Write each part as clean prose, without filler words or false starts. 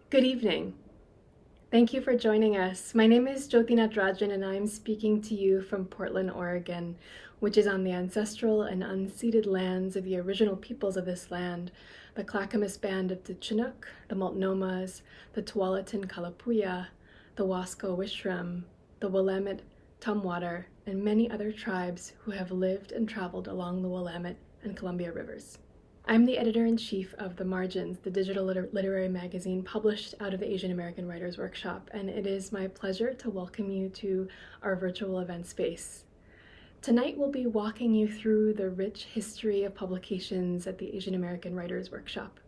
Good evening. Thank you for joining us. My name is Jyotina Rajan and I'm speaking to you from Portland, Oregon, which is on the ancestral and unceded lands of the original peoples of this land, the Clackamas Band of the Chinook, the Multnomas, the Tualatin Kalapuya, the Wasco Wishram, the Willamette Tumwater, and many other tribes who have lived and traveled along the Willamette and Columbia rivers. I'm the editor-in-chief of The Margins, the digital literary magazine published out of the Asian American Writers Workshop, and it is my pleasure to welcome you to our virtual event space. Tonight we'll be walking you through the rich history of publications at the Asian American Writers Workshop.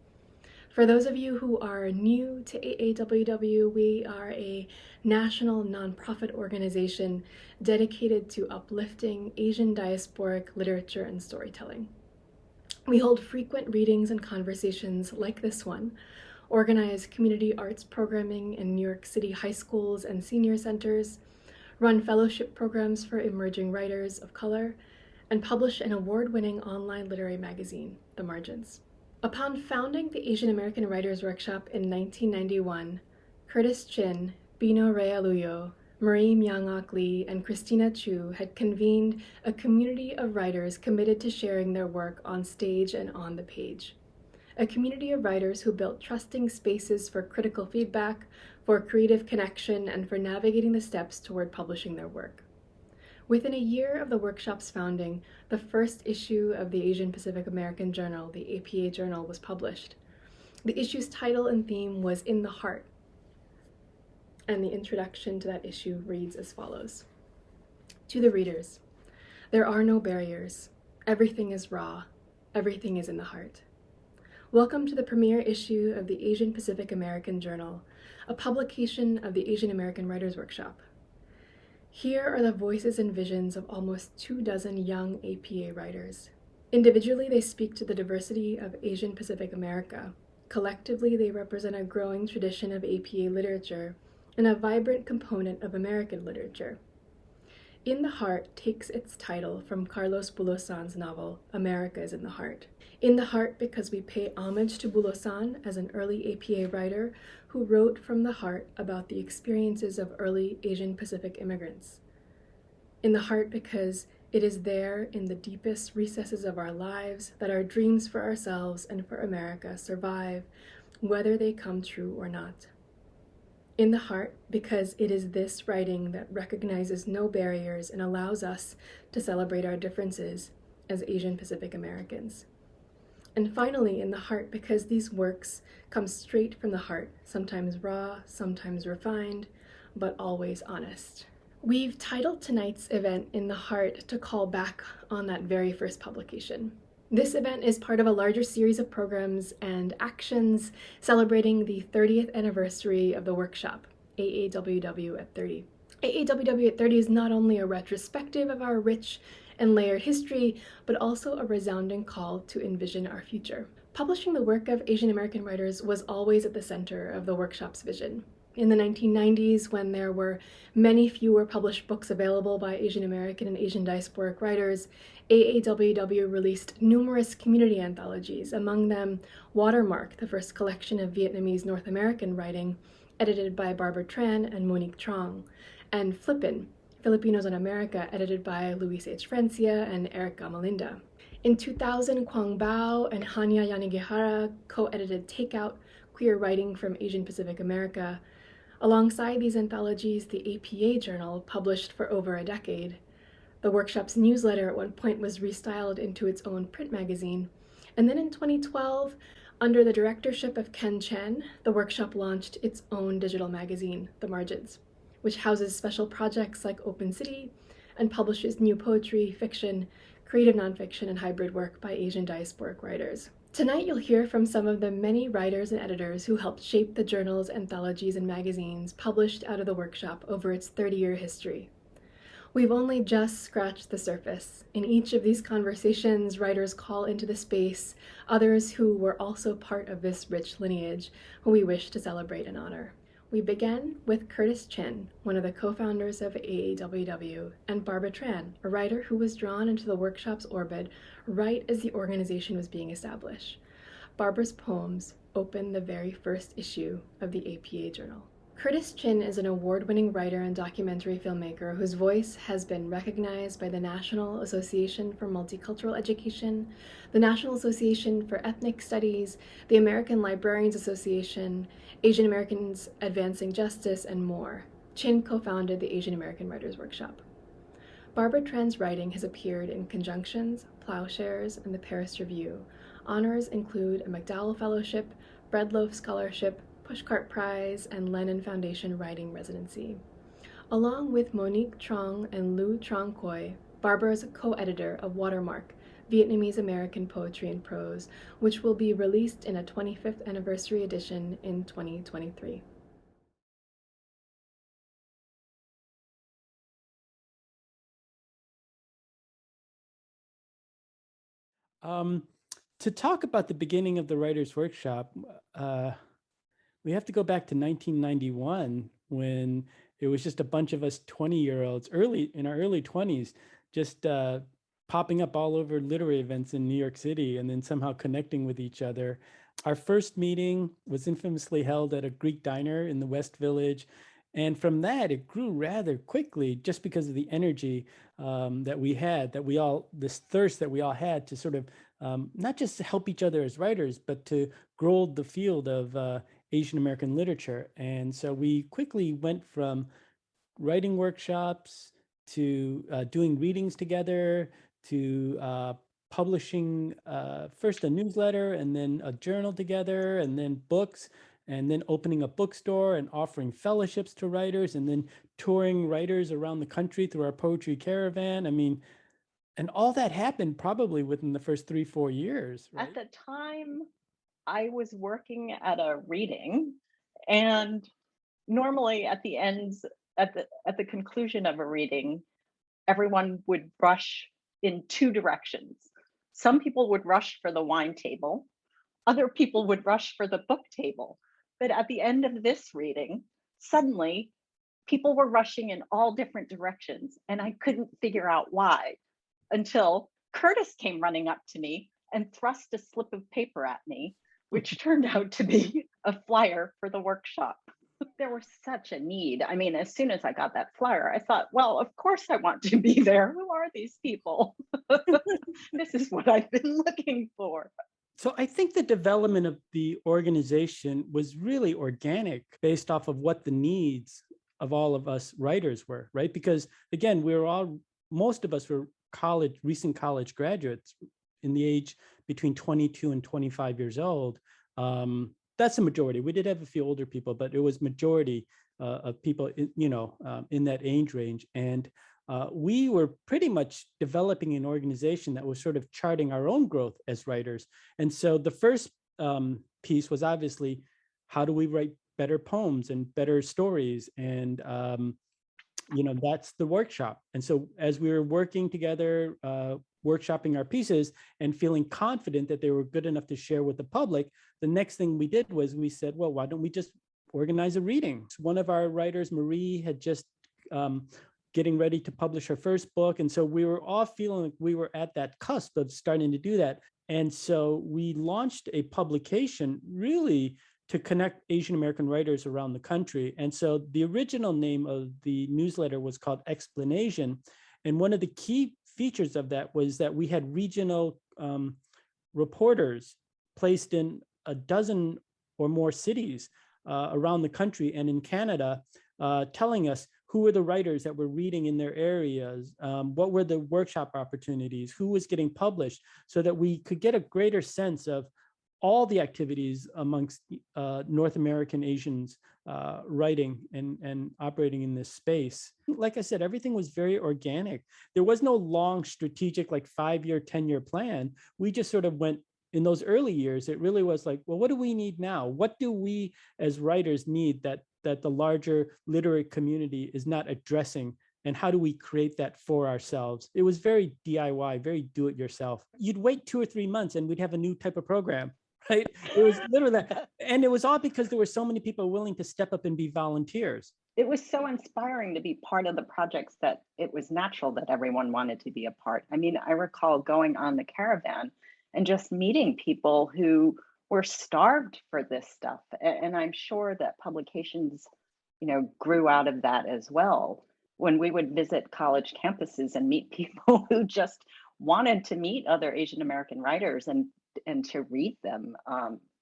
For those of you who are new to AAWW, we are a national nonprofit organization dedicated to uplifting Asian diasporic literature and storytelling. We hold frequent readings and conversations like this one, organize community arts programming in New York City high schools and senior centers, run fellowship programs for emerging writers of color, and publish an award-winning online literary magazine, The Margins. Upon founding the Asian American Writers Workshop in 1991, Curtis Chin, Bino Realuyo, Marie Myung-Ok Lee, and Christina Chu had convened a community of writers committed to sharing their work on stage and on the page. A community of writers who built trusting spaces for critical feedback, for creative connection, and for navigating the steps toward publishing their work. Within a year of the workshop's founding, the first issue of the Asian Pacific American Journal, the APA Journal, was published. The issue's title and theme was In the Heart, and the introduction to that issue reads as follows. To the readers, there are no barriers. Everything is raw. Everything is in the heart. Welcome to the premiere issue of the Asian Pacific American Journal, a publication of the Asian American Writers Workshop. Here are the voices and visions of almost 24 young APA writers. Individually, they speak to the diversity of Asian Pacific America. Collectively, they represent a growing tradition of APA literature and a vibrant component of American literature. In the Heart takes its title from Carlos Bulosan's novel, America is in the Heart. In the Heart because we pay homage to Bulosan as an early APA writer who wrote from the heart about the experiences of early Asian Pacific immigrants. In the Heart because it is there in the deepest recesses of our lives that our dreams for ourselves and for America survive, whether they come true or not. In the Heart, because it is this writing that recognizes no barriers and allows us to celebrate our differences as Asian Pacific Americans. And finally, in the Heart, because these works come straight from the heart, sometimes raw, sometimes refined, but always honest. We've titled tonight's event In the Heart to call back on that very first publication. This event is part of a larger series of programs and actions celebrating the 30th anniversary of the workshop, AAWW at 30. AAWW at 30 is not only a retrospective of our rich and layered history, but also a resounding call to envision our future. Publishing the work of Asian American writers was always at the center of the workshop's vision. In the 1990s, when there were many fewer published books available by Asian American and Asian diasporic writers, AAWW released numerous community anthologies, among them Watermark, the first collection of Vietnamese North American writing, edited by Barbara Tran and Monique Truong, and Flippin', Filipinos in America, edited by Luis H. Francia and Eric Gamalinda. In 2000, Quang Bao and Hanya Yanagihara co-edited Takeout, Queer Writing from Asian Pacific America. Alongside these anthologies, the APA Journal, published for over a decade. The workshop's newsletter at one point was restyled into its own print magazine. And then in 2012, under the directorship of Ken Chen, the workshop launched its own digital magazine, The Margins, which houses special projects like Open City and publishes new poetry, fiction, creative nonfiction, and hybrid work by Asian diasporic writers. Tonight you'll hear from some of the many writers and editors who helped shape the journals, anthologies, and magazines published out of the workshop over its 30-year history. We've only just scratched the surface. In each of these conversations, writers call into the space others who were also part of this rich lineage, who we wish to celebrate and honor. We began with Curtis Chin, one of the co-founders of AAWW, and Barbara Tran, a writer who was drawn into the workshop's orbit right as the organization was being established. Barbara's poems open the very first issue of the APA Journal. Curtis Chin is an award-winning writer and documentary filmmaker whose voice has been recognized by the National Association for Multicultural Education, the National Association for Ethnic Studies, the American Librarians Association, Asian Americans Advancing Justice, and more. Chin co-founded the Asian American Writers Workshop. Barbara Tran's writing has appeared in Conjunctions, Plowshares, and the Paris Review. Honors include a MacDowell Fellowship, Breadloaf Scholarship, Pushcart Prize, and Lennon Foundation Writing Residency. Along with Monique Truong and Lou Trong Khoi, Barbara is a co-editor of Watermark, Vietnamese American Poetry and Prose, which will be released in a 25th anniversary edition in 2023. To talk about the beginning of the Writers' Workshop, we have to go back to 1991 when it was just a bunch of us 20-year-olds, in our early 20s, just popping up all over literary events in New York City and then somehow connecting with each other. Our first meeting was infamously held at a Greek diner in the West Village. And from that, it grew rather quickly just because of the energy that we had, this thirst that we all had to sort of not just to help each other as writers, but to grow the field of Asian American literature. And so we quickly went from writing workshops to doing readings together to publishing first a newsletter and then a journal together and then books, and then opening a bookstore and offering fellowships to writers and then touring writers around the country through our poetry caravan. I mean, and all that happened probably within the first 3-4 years, right? At the time, I was working at a reading, and normally at the ends, at the conclusion of a reading, everyone would rush in two directions. Some people would rush for the wine table, other people would rush for the book table. But at the end of this reading, suddenly people were rushing in all different directions, and I couldn't figure out why until Curtis came running up to me and thrust a slip of paper at me, which turned out to be a flyer for the workshop. There was such a need. I mean, as soon as I got that flyer, I thought, well, of course I want to be there. Who are these people? This is what I've been looking for. So I think the development of the organization was really organic based off of what the needs of all of us writers were, right? Because again, most of us were recent college graduates in the age between 22 and 25 years old. That's the majority. We did have a few older people, but it was majority of people, in that age range. And we were pretty much developing an organization that was sort of charting our own growth as writers. And so the first piece was obviously, how do we write better poems and better stories? And that's the workshop. And so as we were working together, workshopping our pieces and feeling confident that they were good enough to share with the public, the next thing we did was we said, well, why don't we just organize a reading? One of our writers, Marie, had just getting ready to publish her first book. And so we were all feeling like we were at that cusp of starting to do that. And so we launched a publication really to connect Asian American writers around the country. And so the original name of the newsletter was called Explanation. And one of the key features of that was that we had regional reporters placed in a dozen or more cities around the country and in Canada, telling us who were the writers that were reading in their areas, what were the workshop opportunities, who was getting published, so that we could get a greater sense of all the activities amongst North American Asians writing and operating in this space. Like I said, everything was very organic. There was no long strategic, like 5-year, 10-year plan. We just sort of went, in those early years, it really was like, well, what do we need now? What do we as writers need that the larger literary community is not addressing? And how do we create that for ourselves? It was very DIY, very do-it-yourself. You'd wait 2 or 3 months and we'd have a new type of program, right? It was literally that. And it was all because there were so many people willing to step up and be volunteers. It was so inspiring to be part of the projects that it was natural that everyone wanted to be a part. I mean, I recall going on the caravan and just meeting people who were starved for this stuff. And I'm sure that publications, grew out of that as well. When we would visit college campuses and meet people who just wanted to meet other Asian American writers and to read them,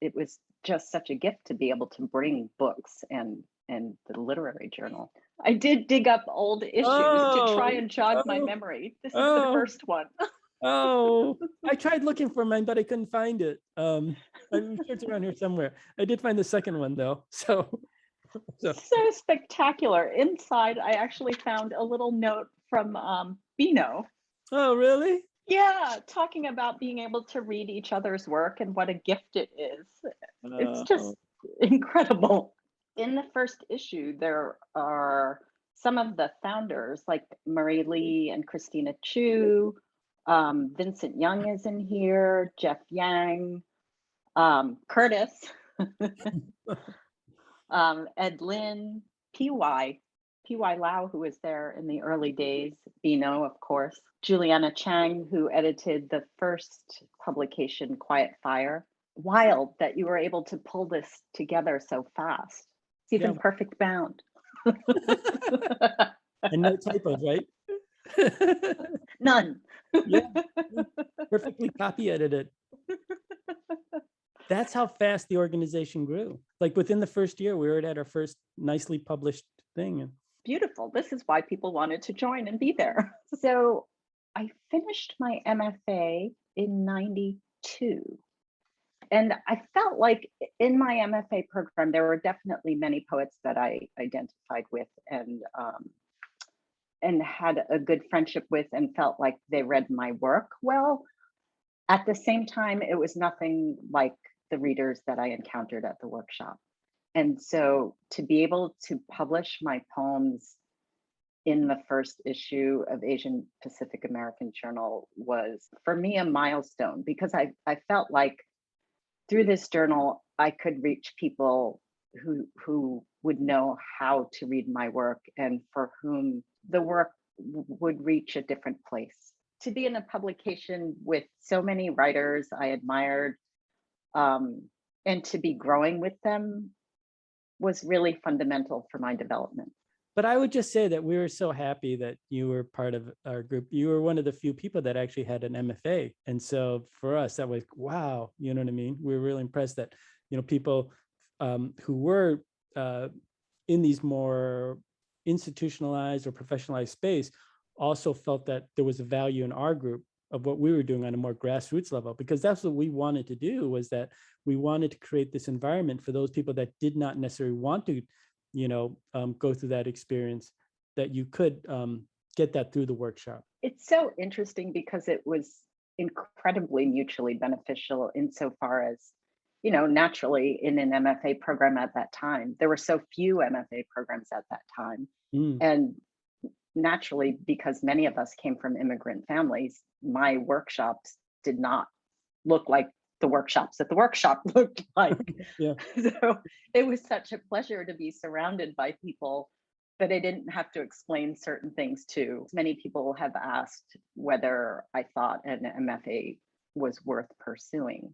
it was just such a gift to be able to bring books and the literary journal. I did dig up old issues to try and jog my memory. This is the first one. Oh, I tried looking for mine, but I couldn't find it. I'm sure it's around here somewhere. I did find the second one though. So spectacular. Inside, I actually found a little note from Bino. Oh, really? Yeah, talking about being able to read each other's work and what a gift it is. It's just incredible. In the first issue, there are some of the founders like Marie Lee and Christina Chu. Vincent Young is in here, Jeff Yang, Curtis, Ed Lin, PY Lau, who was there in the early days, Bino, of course, Juliana Chang, who edited the first publication, Quiet Fire. Wild that you were able to pull this together so fast. It's even perfect bound. And no typos, right? None. Yeah, perfectly copy edited. That's how fast the organization grew. Like within the first year, we were at our first nicely published thing. Beautiful. This is why people wanted to join and be there. So I finished my MFA in '92. And I felt like in my MFA program, there were definitely many poets that I identified with and had a good friendship with and felt like they read my work well. At the same time, it was nothing like the readers that I encountered at the workshop. And so to be able to publish my poems in the first issue of Asian Pacific American Journal was, for me, a milestone, because I felt like through this journal, I could reach people who would know how to read my work and for whom the work would reach a different place. To be in a publication with so many writers I admired and to be growing with them was really fundamental for my development. But I would just say that we were so happy that you were part of our group. You were one of the few people that actually had an MFA. And so for us, that was, wow, you know what I mean? We were really impressed that, people who were in these more institutionalized or professionalized space also felt that there was a value in our group of what we were doing on a more grassroots level, because that's what we wanted to do, was that we wanted to create this environment for those people that did not necessarily want to go through that experience, that you could get that through the workshop. It's so interesting because it was incredibly mutually beneficial insofar as, naturally in an MFA program at that time, there were so few MFA programs at that time. And naturally, because many of us came from immigrant families, my workshops did not look like the workshops that the workshop looked like. So it was such a pleasure to be surrounded by people that I didn't have to explain certain things to. Many people have asked whether I thought an MFA was worth pursuing.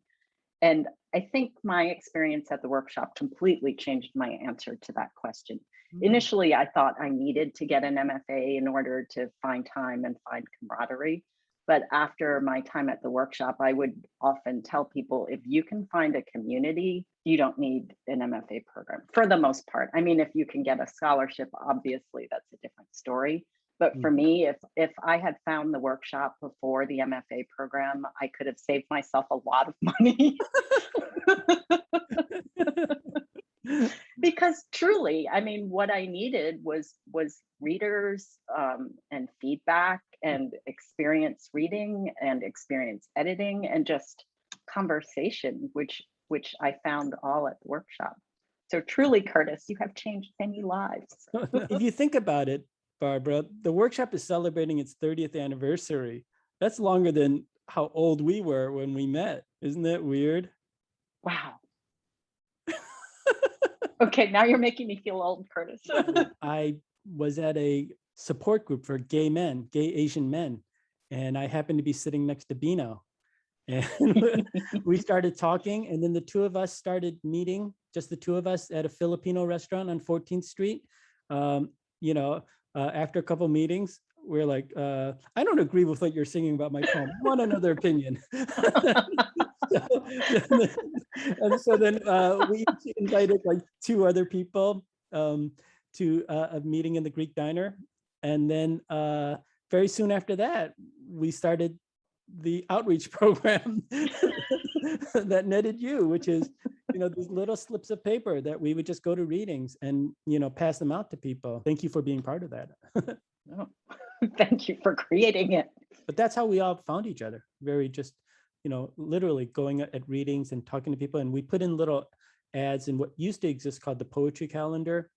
And I think my experience at the workshop completely changed my answer to that question. Initially, I thought I needed to get an MFA in order to find time and find camaraderie. But after my time at the workshop, I would often tell people, if you can find a community, you don't need an MFA program for the most part. I mean, if you can get a scholarship, obviously that's a different story. But for me, if I had found the workshop before the MFA program, I could have saved myself a lot of money. Because truly, I mean, what I needed was readers and feedback and experience reading and experience editing and just conversation, which I found all at the workshop. So truly, Curtis, you have changed many lives. If you think about it, Barbara, the workshop is celebrating its 30th anniversary. That's longer than how old we were when we met. Isn't that weird? Wow. Okay, now you're making me feel old, Curtis. I was at a support group for gay Asian men, and I happened to be sitting next to Bino. And we started talking, and then the two of us started meeting, just the two of us, at a Filipino restaurant on 14th Street. After a couple meetings, we're like, I don't agree with what you're singing about my poem. I want another opinion. And so then we invited like two other people to a meeting in the Greek diner. And then very soon after that, we started the outreach program that netted you, which is, these little slips of paper that we would just go to readings and, pass them out to people. Thank you for being part of that. Oh, thank you for creating it. But that's how we all found each other. Very just, literally going at readings and talking to people. And we put in little ads in what used to exist called the poetry calendar.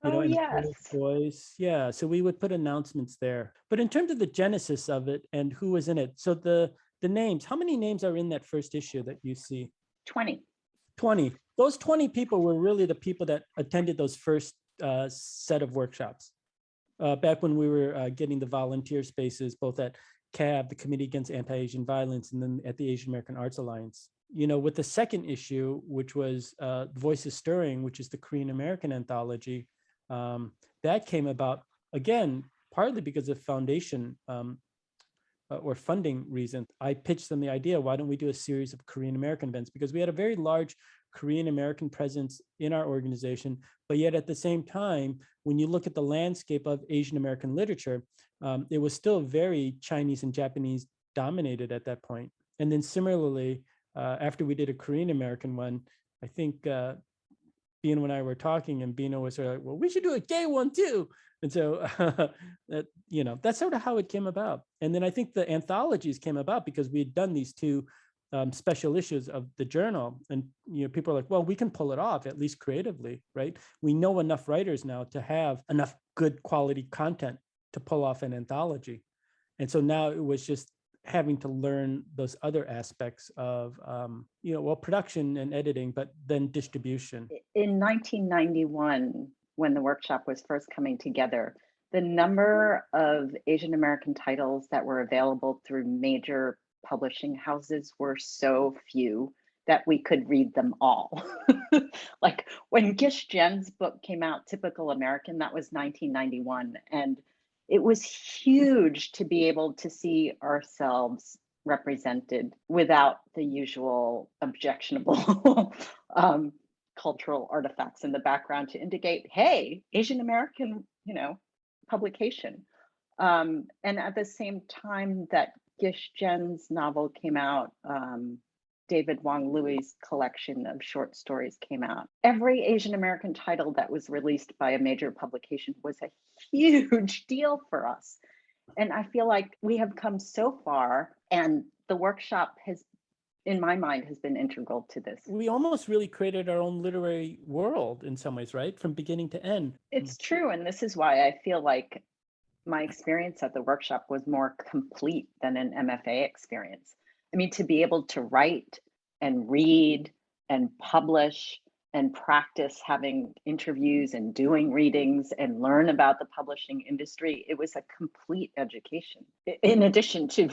In yes. Voice. Yeah. So we would put announcements there. But in terms of the genesis of it and who was in it, so the names, how many names are in that first issue that you see? 20. 20. Those 20 people were really the people that attended those first set of workshops. Back when we were getting the volunteer spaces, both at CAB, the Committee Against Anti-Asian Violence, and then at the Asian American Arts Alliance. With the second issue, which was Voices Stirring, which is the Korean American anthology, that came about, again, partly because of foundation or funding reasons. I pitched them the idea, why don't we do a series of Korean American events? Because we had a very large Korean American presence in our organization, but yet at the same time, when you look at the landscape of Asian American literature, it was still very Chinese and Japanese dominated at that point. And then similarly, after we did a Korean American one, I think Bino and I were talking, and Bino was sort of like, well, we should do a gay one too. And so, that's sort of how it came about. And then I think the anthologies came about because we had done these two special issues of the journal. And, people are like, well, we can pull it off, at least creatively, right? We know enough writers now to have enough good quality content to pull off an anthology. And so now it was just having to learn those other aspects of, production and editing, but then distribution. In 1991, when the workshop was first coming together, the number of Asian American titles that were available through major publishing houses were so few that we could read them all. Like when Gish Jen's book came out, Typical American, that was 1991. And it was huge to be able to see ourselves represented without the usual objectionable cultural artifacts in the background to indicate, hey, Asian American, publication. And at the same time that Gish Jen's novel came out, David Wong Louie's collection of short stories came out. Every Asian American title that was released by a major publication was a huge deal for us. And I feel like we have come so far, and the workshop has, in my mind, has been integral to this. We almost really created our own literary world in some ways, right? From beginning to end. It's true. And this is why I feel like my experience at the workshop was more complete than an MFA experience. I mean, to be able to write and read and publish and practice having interviews and doing readings and learn about the publishing industry, it was a complete education. In addition to,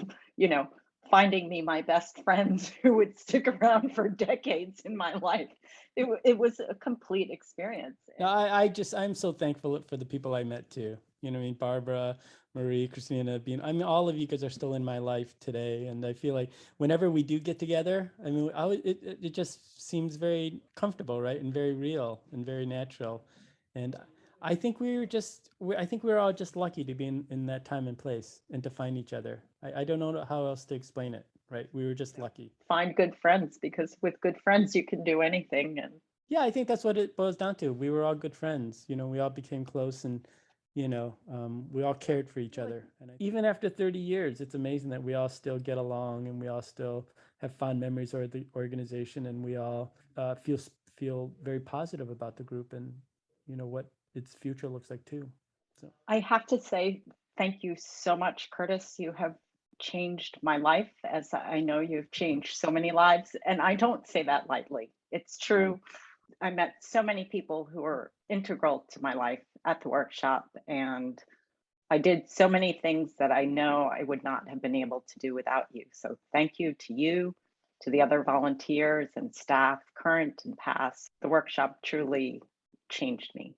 finding me my best friends who would stick around for decades in my life. It was a complete experience. No, I'm so thankful for the people I met too. Barbara, Marie, Christina, all of you guys are still in my life today. And I feel like whenever we do get together, it just seems very comfortable, right? And very real and very natural. And I think we were all just lucky to be in that time and place and to find each other. I don't know how else to explain it, right? We were just lucky. Find good friends, because with good friends, you can do anything. And yeah, I think that's what it boils down to. We were all good friends. We all became close, and we all cared for each other. And even after 30 years, it's amazing that we all still get along, and we all still have fond memories of the organization, and we all feel very positive about the group and what its future looks like too. So I have to say thank you so much, Curtis. You have changed my life, as I know you've changed so many lives, and I don't say that lightly. It's true. I met so many people who were integral to my life at the workshop, and I did so many things that I know I would not have been able to do without you. So thank you, to the other volunteers and staff, current and past. The workshop truly changed me.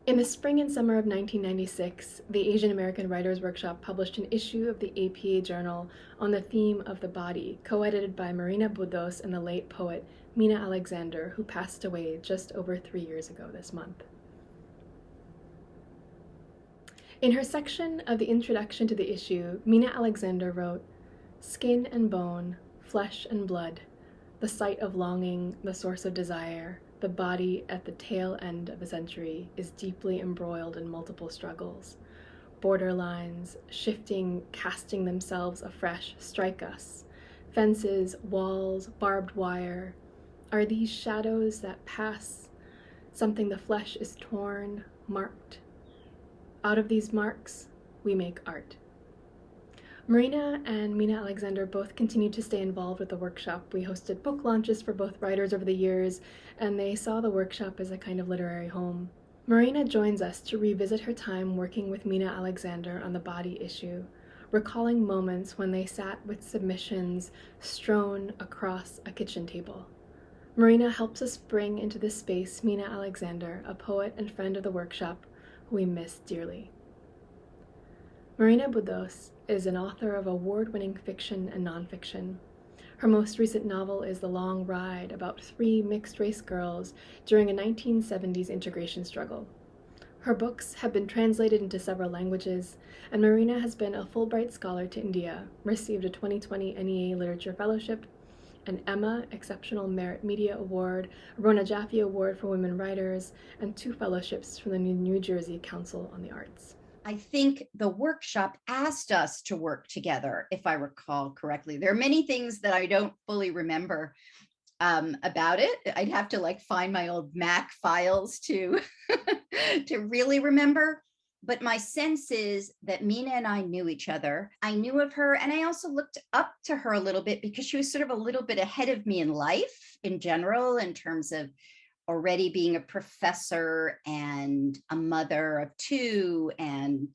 In the spring and summer of 1996, the Asian American Writers Workshop published an issue of the APA Journal on the theme of the body, co-edited by Marina Budhos and the late poet Meena Alexander, who passed away just over 3 years ago this month. In her section of the introduction to the issue, Meena Alexander wrote, "Skin and bone, flesh and blood, the site of longing, the source of desire, the body at the tail end of a century is deeply embroiled in multiple struggles. Borderlines, shifting, casting themselves afresh, strike us. Fences, walls, barbed wire. Are these shadows that pass? Something the flesh is torn, marked. Out of these marks, we make art." Marina and Meena Alexander both continued to stay involved with the workshop. We hosted book launches for both writers over the years, and they saw the workshop as a kind of literary home. Marina joins us to revisit her time working with Meena Alexander on the body issue, recalling moments when they sat with submissions strewn across a kitchen table. Marina helps us bring into this space Meena Alexander, a poet and friend of the workshop who we miss dearly. Marina Budhos is an author of award-winning fiction and nonfiction. Her most recent novel is The Long Ride, about 3 mixed-race girls during a 1970s integration struggle. Her books have been translated into several languages, and Marina has been a Fulbright Scholar to India, received a 2020 NEA Literature Fellowship, an Emma Exceptional Merit Media Award, a Rona Jaffe Award for Women Writers, and 2 fellowships from the New Jersey Council on the Arts. I think the workshop asked us to work together, if I recall correctly. There are many things that I don't fully remember about it. I'd have to find my old Mac files to to really remember. But my sense is that Meena and I knew each other. I knew of her, and I also looked up to her a little bit because she was sort of a little bit ahead of me in life in general, in terms of already being a professor and a mother of 2 and,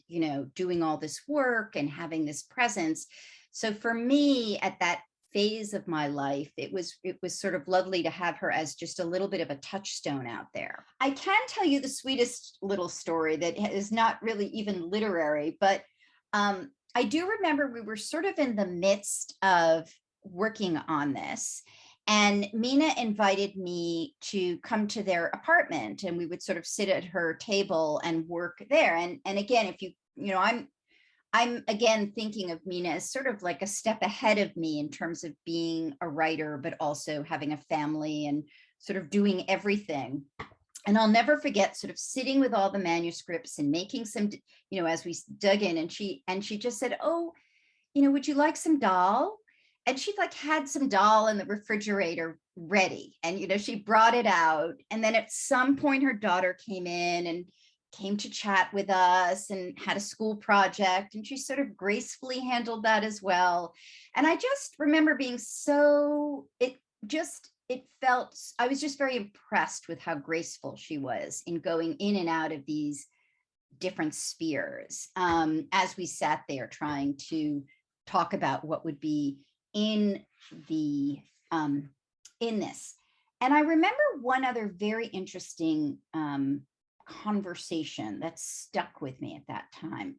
doing all this work and having this presence. So for me at that phase of my life, it was sort of lovely to have her as just a little bit of a touchstone out there. I can tell you the sweetest little story that is not really even literary, but I do remember we were sort of in the midst of working on this. And Meena invited me to come to their apartment, and we would sort of sit at her table and work there. And again, if I'm again thinking of Meena as sort of like a step ahead of me in terms of being a writer, but also having a family and sort of doing everything. And I'll never forget sort of sitting with all the manuscripts and making some, as we dug in, and she just said, "Oh, would you like some dal?" And she had some dal in the refrigerator ready. And, she brought it out. And then at some point, her daughter came in and came to chat with us and had a school project. And she sort of gracefully handled that as well. And I just remember being I was just very impressed with how graceful she was in going in and out of these different spheres as we sat there trying to talk about what would be in this. And I remember one other very interesting conversation that stuck with me at that time.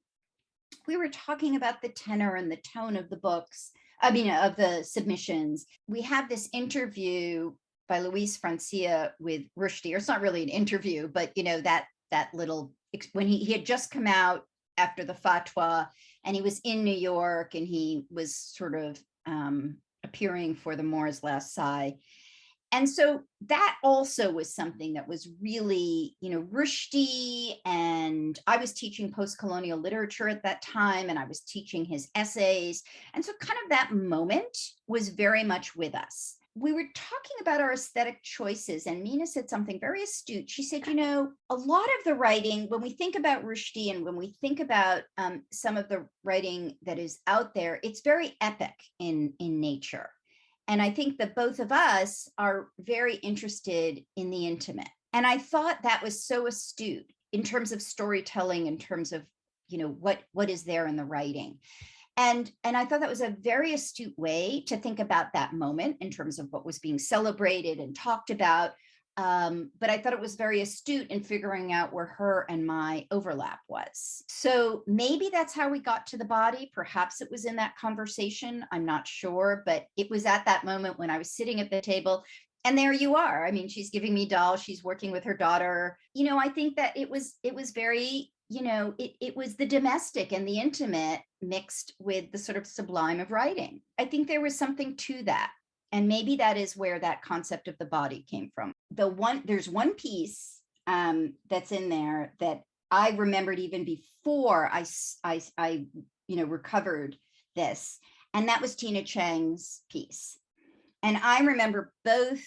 We were talking about the tenor and the tone of the books, of the submissions. We had this interview by Luis Francia with Rushdie, or it's not really an interview, but that little, when he had just come out after the fatwa, and he was in New York, and he was sort of appearing for the Moor's Last Sigh. And so that also was something that was really, Rushdie, and I was teaching post-colonial literature at that time, and I was teaching his essays. And so kind of that moment was very much with us. We were talking about our aesthetic choices, and Meena said something very astute. She said, a lot of the writing, when we think about Rushdie and when we think about some of the writing that is out there, it's very epic in nature. And I think that both of us are very interested in the intimate. And I thought that was so astute in terms of storytelling, in terms of, what is there in the writing. And I thought that was a very astute way to think about that moment in terms of what was being celebrated and talked about. But I thought it was very astute in figuring out where her and my overlap was. So maybe that's how we got to the body. Perhaps it was in that conversation. I'm not sure, but it was at that moment when I was sitting at the table. And there you are. I mean, she's giving me dolls. She's working with her daughter. I think that it was very, it was the domestic and the intimate mixed with the sort of sublime of writing. I think there was something to that. And maybe that is where that concept of the body came from. There's one piece that's in there that I remembered even before I recovered this, and that was Tina Chang's piece. And I remember both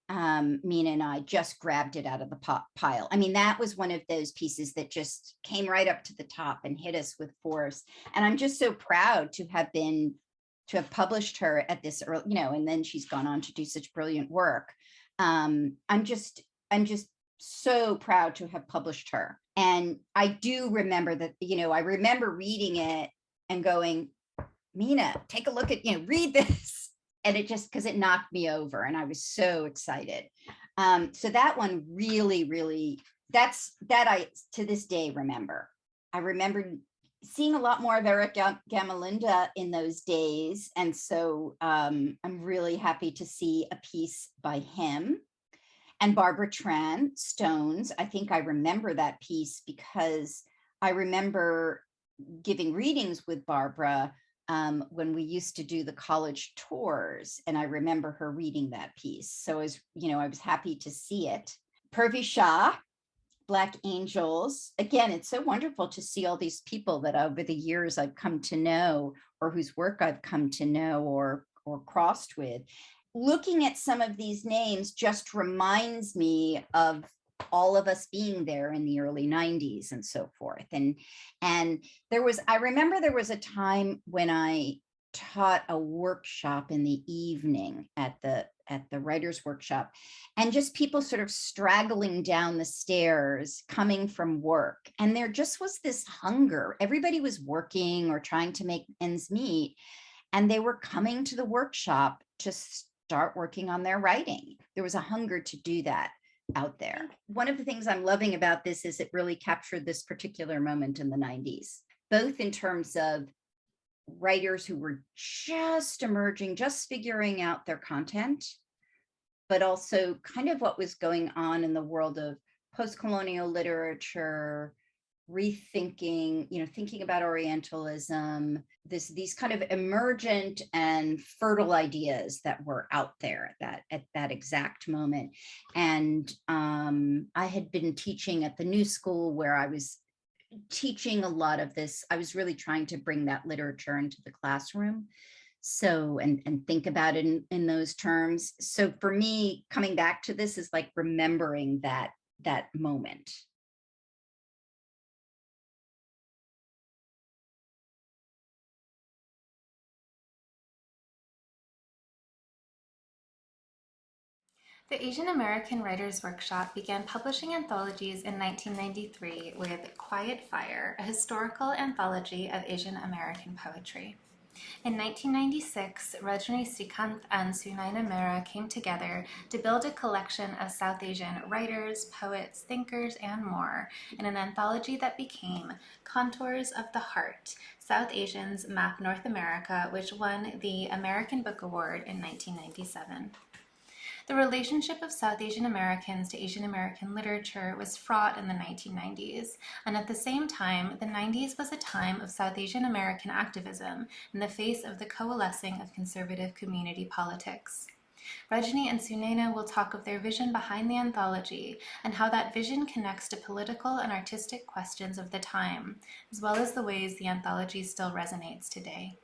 Meena and I just grabbed it out of the pile. I mean, that was one of those pieces that just came right up to the top and hit us with force. And I'm just so proud to have published her at this early, and then she's gone on to do such brilliant work. I'm just so proud to have published her. And I do remember that, I remember reading it and going, Meena, take a look at, read this. And it just, because it knocked me over and I was so excited. So that one really, that I, to this day, remember. I remember seeing a lot more of Eric Gamalinda in those days. And so I'm really happy to see a piece by him. And Barbara Tran, Stones. I think I remember that piece because I remember giving readings with Barbara when we used to do the college tours. And I remember her reading that piece. So as I was happy to see it. Purvi Shah, Black Angels. Again, it's so wonderful to see all these people that over the years I've come to know, or whose work I've come to know or crossed with. Looking at some of these names just reminds me of all of us being there in the early 90s and so forth. And I remember there was a time when I taught a workshop in the evening at the writer's workshop, and just people sort of straggling down the stairs coming from work. And there just was this hunger. Everybody was working or trying to make ends meet, and they were coming to the workshop to start working on their writing. There was a hunger to do that out there. One of the things I'm loving about this is it really captured this particular moment in the 90s, both in terms of writers who were just emerging, just figuring out their content, but also kind of what was going on in the world of post-colonial literature, rethinking, thinking about Orientalism, these kind of emergent and fertile ideas that were out there at that exact moment. And I had been teaching at the New School where I was teaching a lot of this. I was really trying to bring that literature into the classroom. So, and think about it in those terms. So for me, coming back to this is like remembering that moment. The Asian American Writers Workshop began publishing anthologies in 1993 with Quiet Fire, a historical anthology of Asian American poetry. In 1996, Rajini Srikanth and Sunaina Maira came together to build a collection of South Asian writers, poets, thinkers, and more in an anthology that became Contours of the Heart, South Asians Map North America, which won the American Book Award in 1997. The relationship of South Asian Americans to Asian American literature was fraught in the 1990s, and at the same time, the 90s was a time of South Asian American activism in the face of the coalescing of conservative community politics. Rajini and Sunaina will talk of their vision behind the anthology and how that vision connects to political and artistic questions of the time, as well as the ways the anthology still resonates today.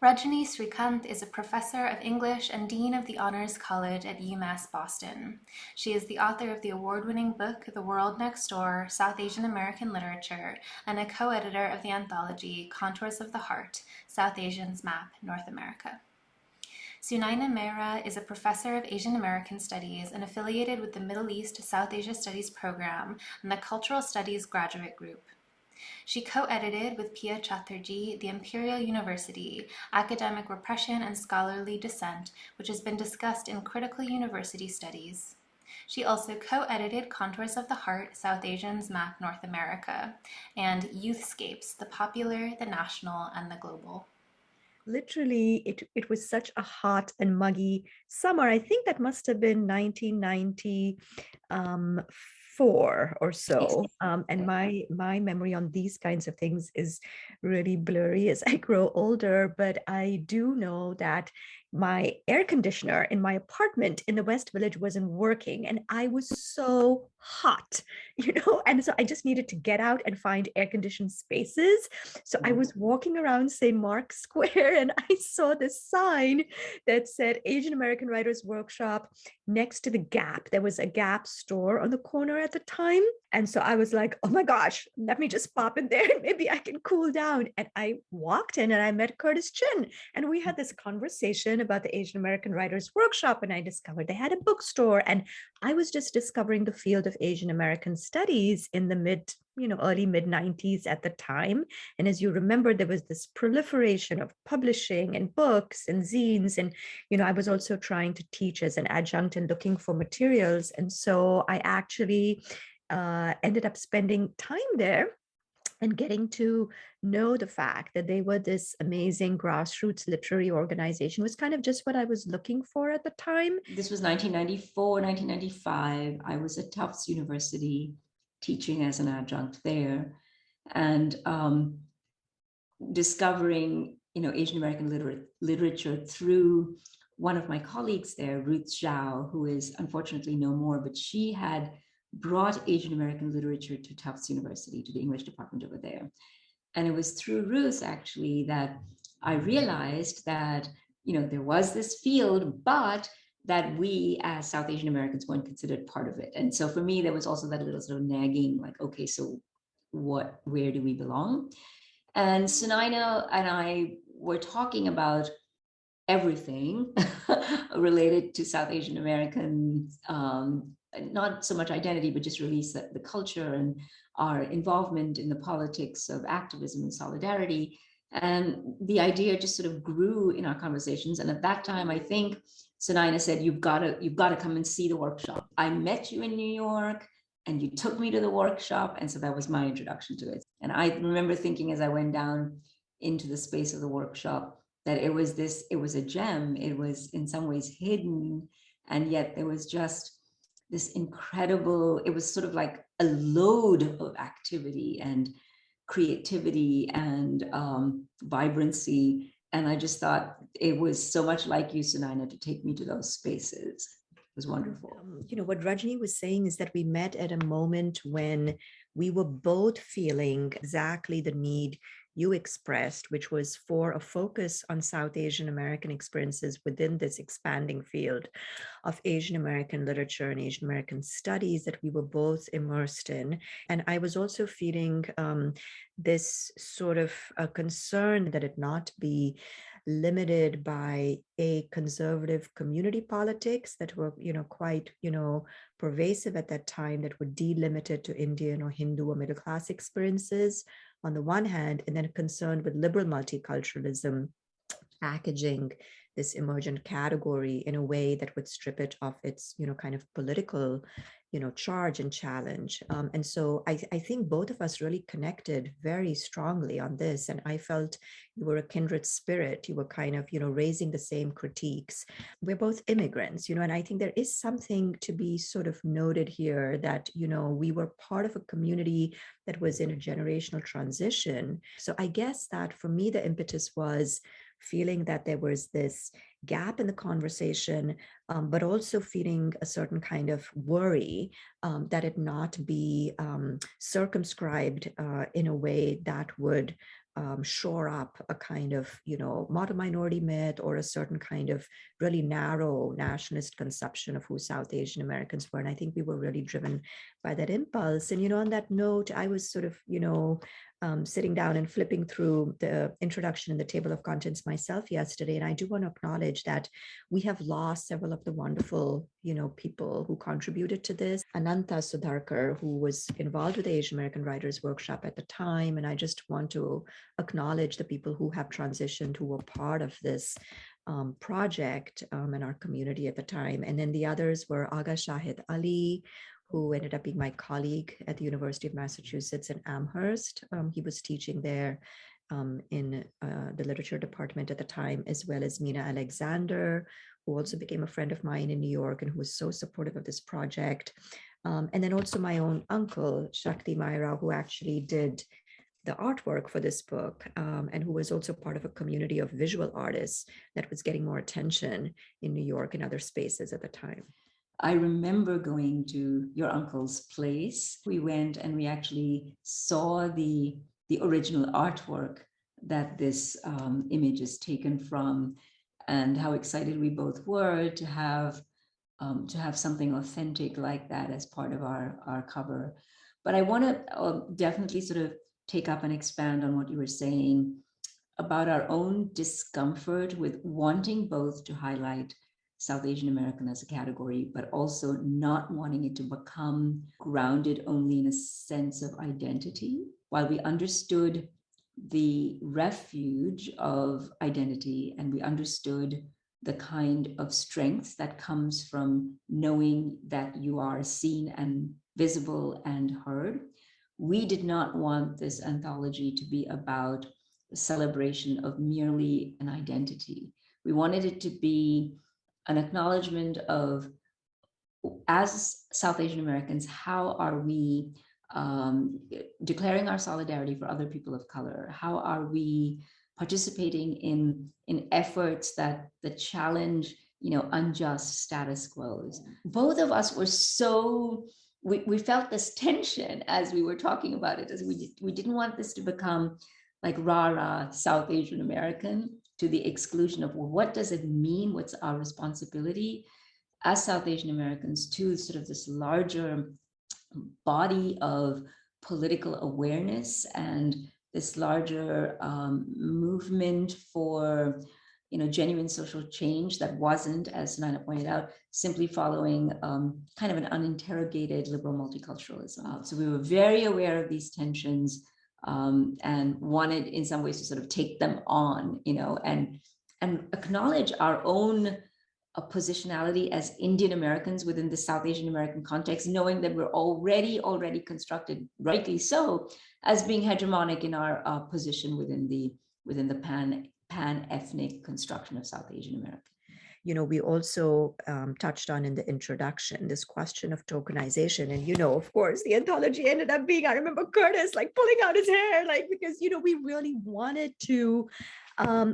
Rajini Srikanth is a professor of English and dean of the Honors College at UMass Boston. She is the author of the award-winning book, The World Next Door, South Asian American Literature, and a co-editor of the anthology, Contours of the Heart, South Asians Map North America. Sunaina Maira is a professor of Asian American Studies and affiliated with the Middle East South Asia Studies program and the Cultural Studies Graduate Group. She co-edited with Pia Chatterjee the Imperial University, Academic Repression and Scholarly Dissent, which has been discussed in Critical University Studies. She also co-edited Contours of the Heart, South Asians Map North America, and Youthscapes, the Popular, the National, and the Global. Literally, it was such a hot and muggy summer. I think that must have been 1994 or so. And my memory on these kinds of things is really blurry as I grow older. But I do know that my air conditioner in my apartment in the West Village wasn't working, and I was so hot, and so I just needed to get out and find air-conditioned spaces. So I was walking around St. Mark's Square, and I saw this sign that said Asian American Writers Workshop next to the Gap. There was a Gap store on the corner at the time. And so I was like, oh my gosh, let me just pop in there and maybe I can cool down. And I walked in and I met Curtis Chin, and we had this conversation about the Asian American Writers Workshop. And I discovered they had a bookstore, and I was just discovering the field of Asian American studies in the early mid 90s at the time. And as you remember, there was this proliferation of publishing and books and zines. And, I was also trying to teach as an adjunct and looking for materials. And so I actually ended up spending time there and getting to know the fact that they were this amazing grassroots literary organization was kind of just what I was looking for at the time. This was 1994, 1995. I was at Tufts University teaching as an adjunct there, and discovering, Asian American literature through one of my colleagues there, Ruth Zhao, who is unfortunately no more, but she had brought Asian American literature to Tufts University, to the English department over there. And it was through Ruth, actually, that I realized that, there was this field, but that we as South Asian Americans weren't considered part of it. And so for me, there was also that little sort of nagging, like, okay, so where do we belong? And Sunaina and I were talking about everything related to South Asian American, not so much identity, but just really the culture and our involvement in the politics of activism and solidarity. And the idea just sort of grew in our conversations. And at that time, I think Sunaina said, you've got to come and see the workshop. I met you in New York and you took me to the workshop. And so that was my introduction to it. And I remember thinking as I went down into the space of the workshop, that it was a gem. It was in some ways hidden. And yet there was just this incredible, it was sort of like a load of activity and creativity and vibrancy. And I just thought it was so much like you, Sunaina, to take me to those spaces. It was wonderful. What Rajini was saying is that we met at a moment when we were both feeling exactly the need you expressed, which was for a focus on South Asian American experiences within this expanding field of Asian American literature and Asian American studies that we were both immersed in. And I was also feeling this sort of a concern that it not be limited by a conservative community politics that were, quite, pervasive at that time, that were delimited to Indian or Hindu or middle class experiences on the one hand, and then concerned with liberal multiculturalism, packaging this emergent category in a way that would strip it of its, kind of political, charge and challenge. And so I think both of us really connected very strongly on this. And I felt you were a kindred spirit. You were kind of, raising the same critiques. We're both immigrants, and I think there is something to be sort of noted here that, we were part of a community that was in a generational transition. So I guess that for me, the impetus was feeling that there was this gap in the conversation, but also feeling a certain kind of worry that it not be circumscribed in a way that would shore up a kind of, model minority myth or a certain kind of really narrow nationalist conception of who South Asian Americans were. And I think we were really driven by that impulse. And, on that note, I was sort of, sitting down and flipping through the introduction and the table of contents myself yesterday, and I do want to acknowledge that we have lost several of the wonderful, people who contributed to this. Ananta Sudharkar, who was involved with the Asian American Writers Workshop at the time, and I just want to acknowledge the people who have transitioned, who were part of this project in our community at the time. And then the others were Aga Shahid Ali, who ended up being my colleague at the University of Massachusetts in Amherst. He was teaching there in the literature department at the time, as well as Meena Alexander, who also became a friend of mine in New York and who was so supportive of this project. And then also my own uncle, Shakti Maira, who actually did the artwork for this book, and who was also part of a community of visual artists that was getting more attention in New York and other spaces at the time. I remember going to your uncle's place. We went and we actually saw the original artwork that this image is taken from, and how excited we both were to have something authentic like that as part of our cover. But I want to definitely sort of take up and expand on what you were saying about our own discomfort with wanting both to highlight South Asian American as a category, but also not wanting it to become grounded only in a sense of identity. While we understood the refuge of identity and we understood the kind of strength that comes from knowing that you are seen and visible and heard, we did not want this anthology to be about the celebration of merely an identity. We wanted it to be an acknowledgement of, as South Asian Americans, how are we declaring our solidarity for other people of color? How are we participating in efforts that challenge, unjust status quos? Both of us were so, we felt this tension as we were talking about it, as we didn't want this to become like rah-rah South Asian American to the exclusion of, well, what does it mean? What's our responsibility as South Asian Americans to sort of this larger body of political awareness and this larger movement for, genuine social change that wasn't, as Sunaina pointed out, simply following kind of an uninterrogated liberal multiculturalism. So we were very aware of these tensions, and wanted in some ways to sort of take them on, and acknowledge our own positionality as Indian Americans within the South Asian American context, knowing that we're already constructed, rightly so, as being hegemonic in our position within the pan-ethnic construction of South Asian America. We also touched on in the introduction this question of tokenization. And, of course, the anthology ended up being, I remember Curtis like pulling out his hair, because, we really wanted to,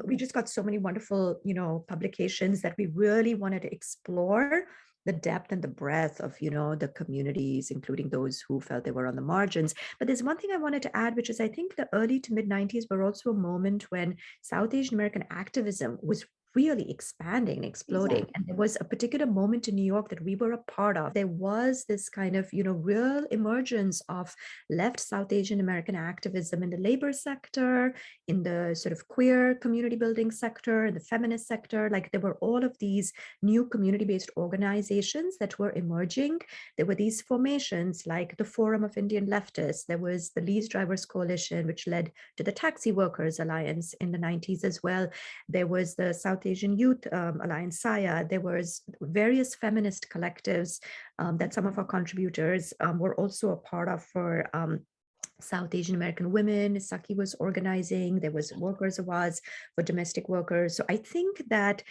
we just got so many wonderful, publications that we really wanted to explore the depth and the breadth of, the communities, including those who felt they were on the margins. But there's one thing I wanted to add, which is I think the early to mid 90s were also a moment when South Asian American activism was really expanding and exploding. Exactly. And there was a particular moment in New York that we were a part of. There was this kind of, real emergence of left South Asian American activism in the labor sector, in the sort of queer community building sector, in the feminist sector. Like there were all of these new community-based organizations that were emerging. There were these formations like the Forum of Indian Leftists. There was the Lease Drivers Coalition, which led to the Taxi Workers Alliance in the 90s as well. There was the South Asian Youth Alliance, SAYA. There was various feminist collectives that some of our contributors were also a part of for South Asian American women. Saki was organizing. There was Workers Awards for domestic workers. So I think that,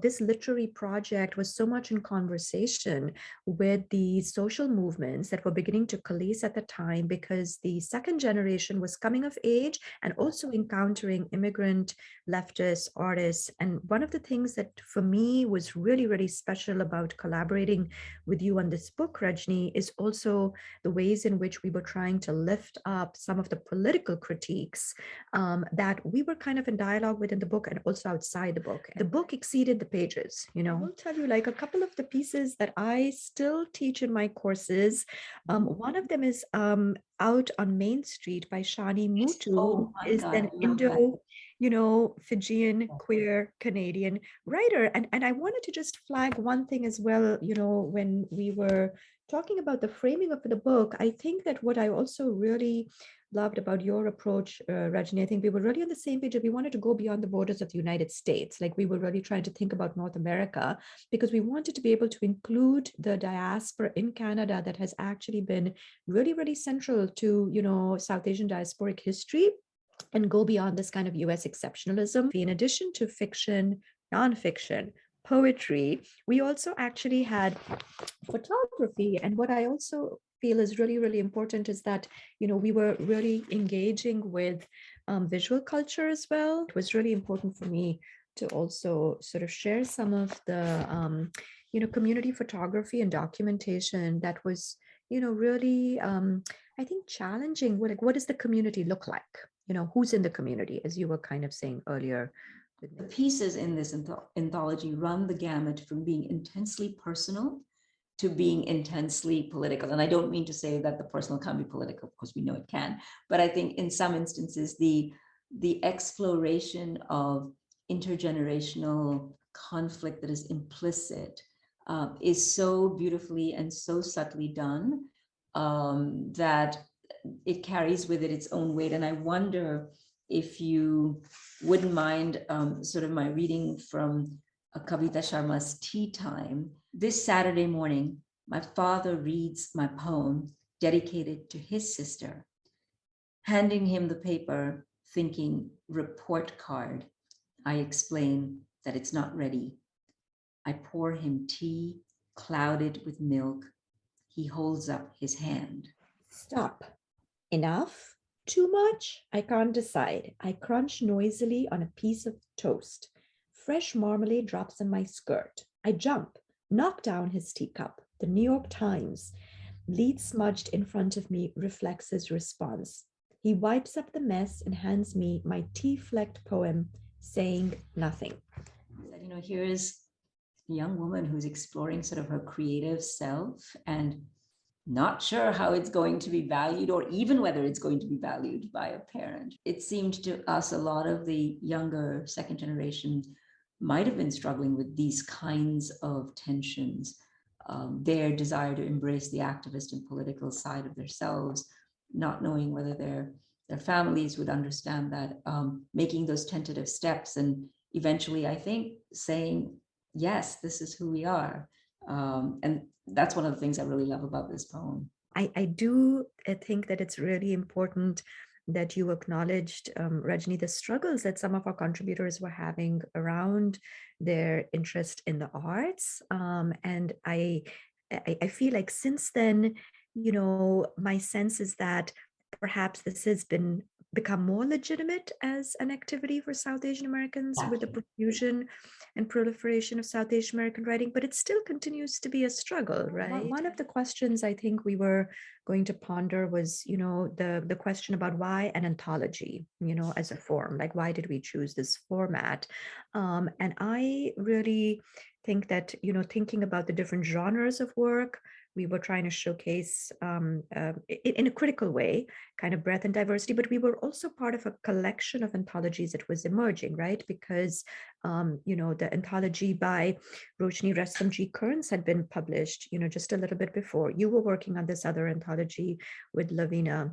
this literary project was so much in conversation with the social movements that were beginning to coalesce at the time, because the second generation was coming of age and also encountering immigrant leftist artists. And one of the things that for me was really, really special about collaborating with you on this book, Rajini, is also the ways in which we were trying to lift up some of the political critiques that we were kind of in dialogue with in the book and also outside the book. The book exceeded the pages. I will tell you, like, a couple of the pieces that I still teach in my courses. One of them is Out on Main Street by Shani Mutu, Oh my who is God, an I love that. Fijian queer Canadian writer. And I wanted to just flag one thing as well, when we were talking about the framing of the book. I think that what I also really loved about your approach, Rajini, I think we were really on the same page that we wanted to go beyond the borders of the United States. Like, we were really trying to think about North America, because we wanted to be able to include the diaspora in Canada that has actually been really, really central to, South Asian diasporic history, and go beyond this kind of US exceptionalism. In addition to fiction, nonfiction, poetry, we also actually had photography. And what I also feel is really, really important is that, we were really engaging with visual culture as well. It was really important for me to also sort of share some of the, community photography and documentation that was, really, I think, challenging. What does the community look like? Who's in the community, as you were kind of saying earlier. The pieces in this anthology run the gamut from being intensely personal to being intensely political. And I don't mean to say that the personal can't be political, because we know it can. But I think in some instances, the exploration of intergenerational conflict that is implicit is so beautifully and so subtly done that it carries with it its own weight. And I wonder if you wouldn't mind sort of my reading from Kavita Sharma's Tea Time. This Saturday morning, my father reads my poem dedicated to his sister, handing him the paper, thinking report card. I explain that it's not ready. I pour him tea clouded with milk. He holds up his hand. Stop. Enough? Too much? I can't decide. I crunch noisily on a piece of toast. Fresh marmalade drops in my skirt. I jump, knock down his teacup. The New York Times lead smudged in front of me reflects his response. He wipes up the mess and hands me my tea-flecked poem, saying nothing. Here is a young woman who's exploring sort of her creative self and not sure how it's going to be valued, or even whether it's going to be valued by a parent. It seemed to us a lot of the younger second generation might have been struggling with these kinds of tensions, their desire to embrace the activist and political side of themselves, not knowing whether their families would understand that, making those tentative steps, and eventually, I think, saying, yes, this is who we are. And that's one of the things I really love about this poem. I do think that it's really important that you acknowledged, Rajini, the struggles that some of our contributors were having around their interest in the arts. And I feel like since then, my sense is that perhaps this has become more legitimate as an activity for South Asian Americans with the profusion and proliferation of South Asian American writing, but it still continues to be a struggle, right? One of the questions I think we were going to ponder was, the question about why an anthology, as a form, like why did we choose this format? And I really think that, thinking about the different genres of work, we were trying to showcase in a critical way, kind of breadth and diversity, but we were also part of a collection of anthologies that was emerging, right? Because, the anthology by Roshni Restamji Kearns had been published, just a little bit before. You were working on this other anthology with Lavina,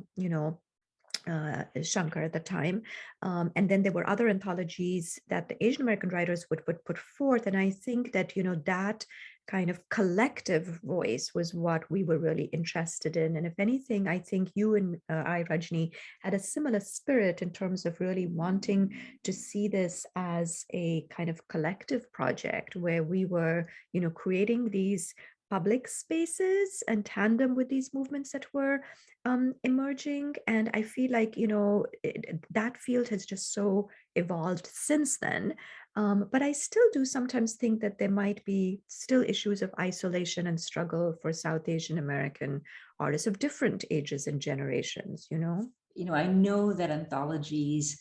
Shankar at the time. And then there were other anthologies that the Asian American writers would put forth. And I think that, that kind of collective voice was what we were really interested in. And if anything, I think you and I, Rajini, had a similar spirit in terms of really wanting to see this as a kind of collective project where we were, creating these public spaces and tandem with these movements that were emerging. And I feel like, that field has just so evolved since then. But I still do sometimes think that there might be still issues of isolation and struggle for South Asian American artists of different ages and generations, you know? I know that anthologies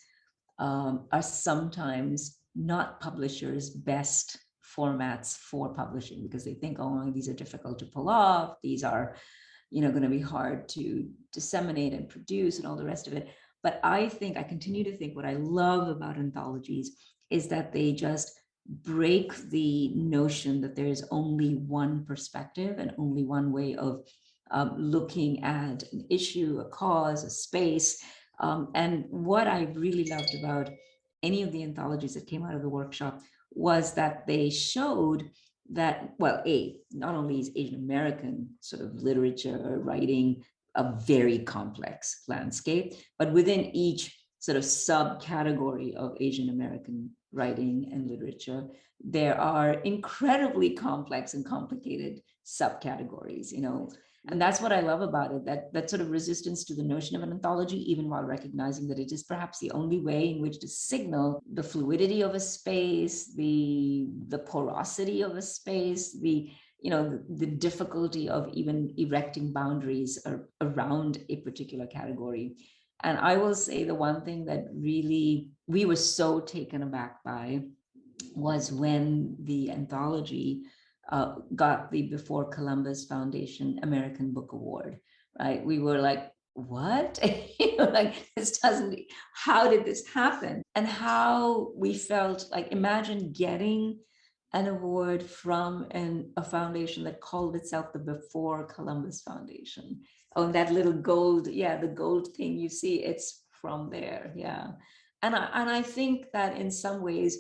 are sometimes not publishers' best formats for publishing because they think, oh, these are difficult to pull off. These are, going to be hard to disseminate and produce and all the rest of it. But I continue to think what I love about anthologies is that they just break the notion that there is only one perspective and only one way of looking at an issue, a cause, a space. And what I really loved about any of the anthologies that came out of the workshop was that they showed that, well, not only is Asian American sort of literature writing a very complex landscape, but within each sort of subcategory of Asian American writing and literature, there are incredibly complex and complicated subcategories, and that's what I love about it, that sort of resistance to the notion of an anthology, even while recognizing that it is perhaps the only way in which to signal the fluidity of a space, the porosity of a space, the difficulty of even erecting boundaries around a particular category. And I will say the one thing that really we were so taken aback by was when the anthology got the Before Columbus Foundation American Book Award, right? We were like, what? This doesn't, how did this happen? And how we felt like, imagine getting an award from a foundation that called itself the Before Columbus Foundation. Oh, that little gold, the gold thing you see, it's from there, And I think that in some ways,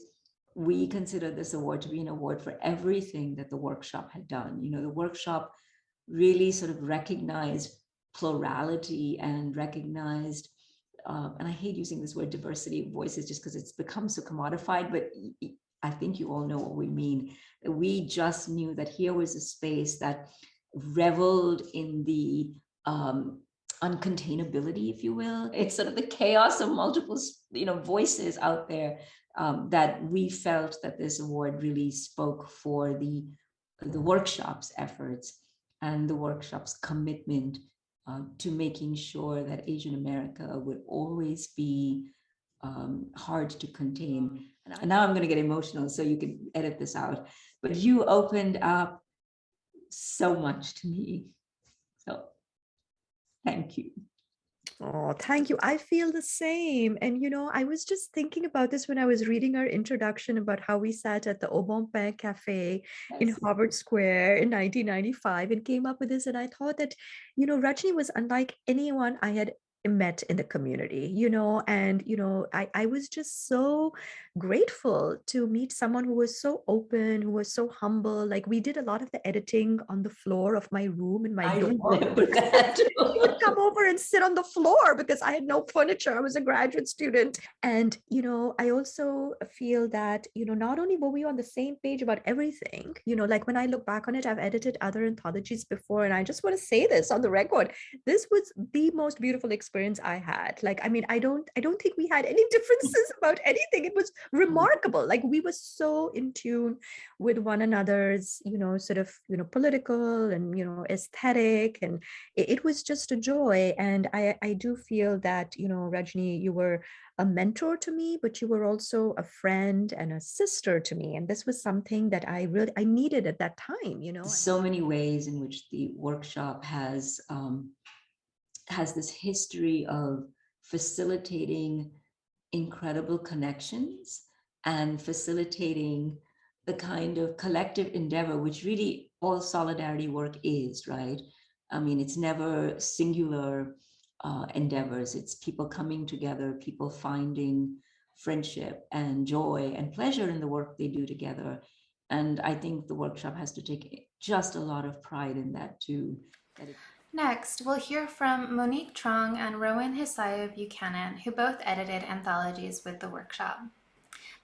we consider this award to be an award for everything that the workshop had done. The workshop really sort of recognized plurality and recognized, and I hate using this word diversity of voices just because it's become so commodified, but I think you all know what we mean. We just knew that here was a space that reveled in the uncontainability, if you will. It's sort of the chaos of multiple, voices out there. That we felt that this award really spoke for the workshop's efforts and the workshop's commitment to making sure that Asian America would always be hard to contain. And now I'm going to get emotional, so you can edit this out. But you opened up so much to me. So thank you. Oh, thank you. I feel the same. And, I was just thinking about this when I was reading our introduction about how we sat at the Au Bon Pain Cafe in Harvard Square in 1995 and came up with this. And I thought that, Rajini was unlike anyone I had met in the community, and, I was just so grateful to meet someone who was so open, who was so humble. Like, we did a lot of the editing on the floor of my room in my dorm. She would come over and sit on the floor because I had no furniture. I was a graduate student. And, I also feel that, not only were we on the same page about everything, like when I look back on it, I've edited other anthologies before, and I just want to say this on the record. This was the most beautiful experience I had. Like, I don't think we had any differences about anything. It was remarkable. Like, we were so in tune with one another's, sort of, political and, aesthetic. And it was just a joy. And I do feel that, Rajini, you were a mentor to me, but you were also a friend and a sister to me. And this was something that I needed at that time, So many ways in which the workshop has this history of facilitating incredible connections and facilitating the kind of collective endeavor, which really all solidarity work is, right? I mean, it's never singular endeavors. It's people coming together, people finding friendship and joy and pleasure in the work they do together. And I think the workshop has to take just a lot of pride in that too. Next, we'll hear from Monique Truong and Rowan Hisayo Buchanan, who both edited anthologies with the workshop.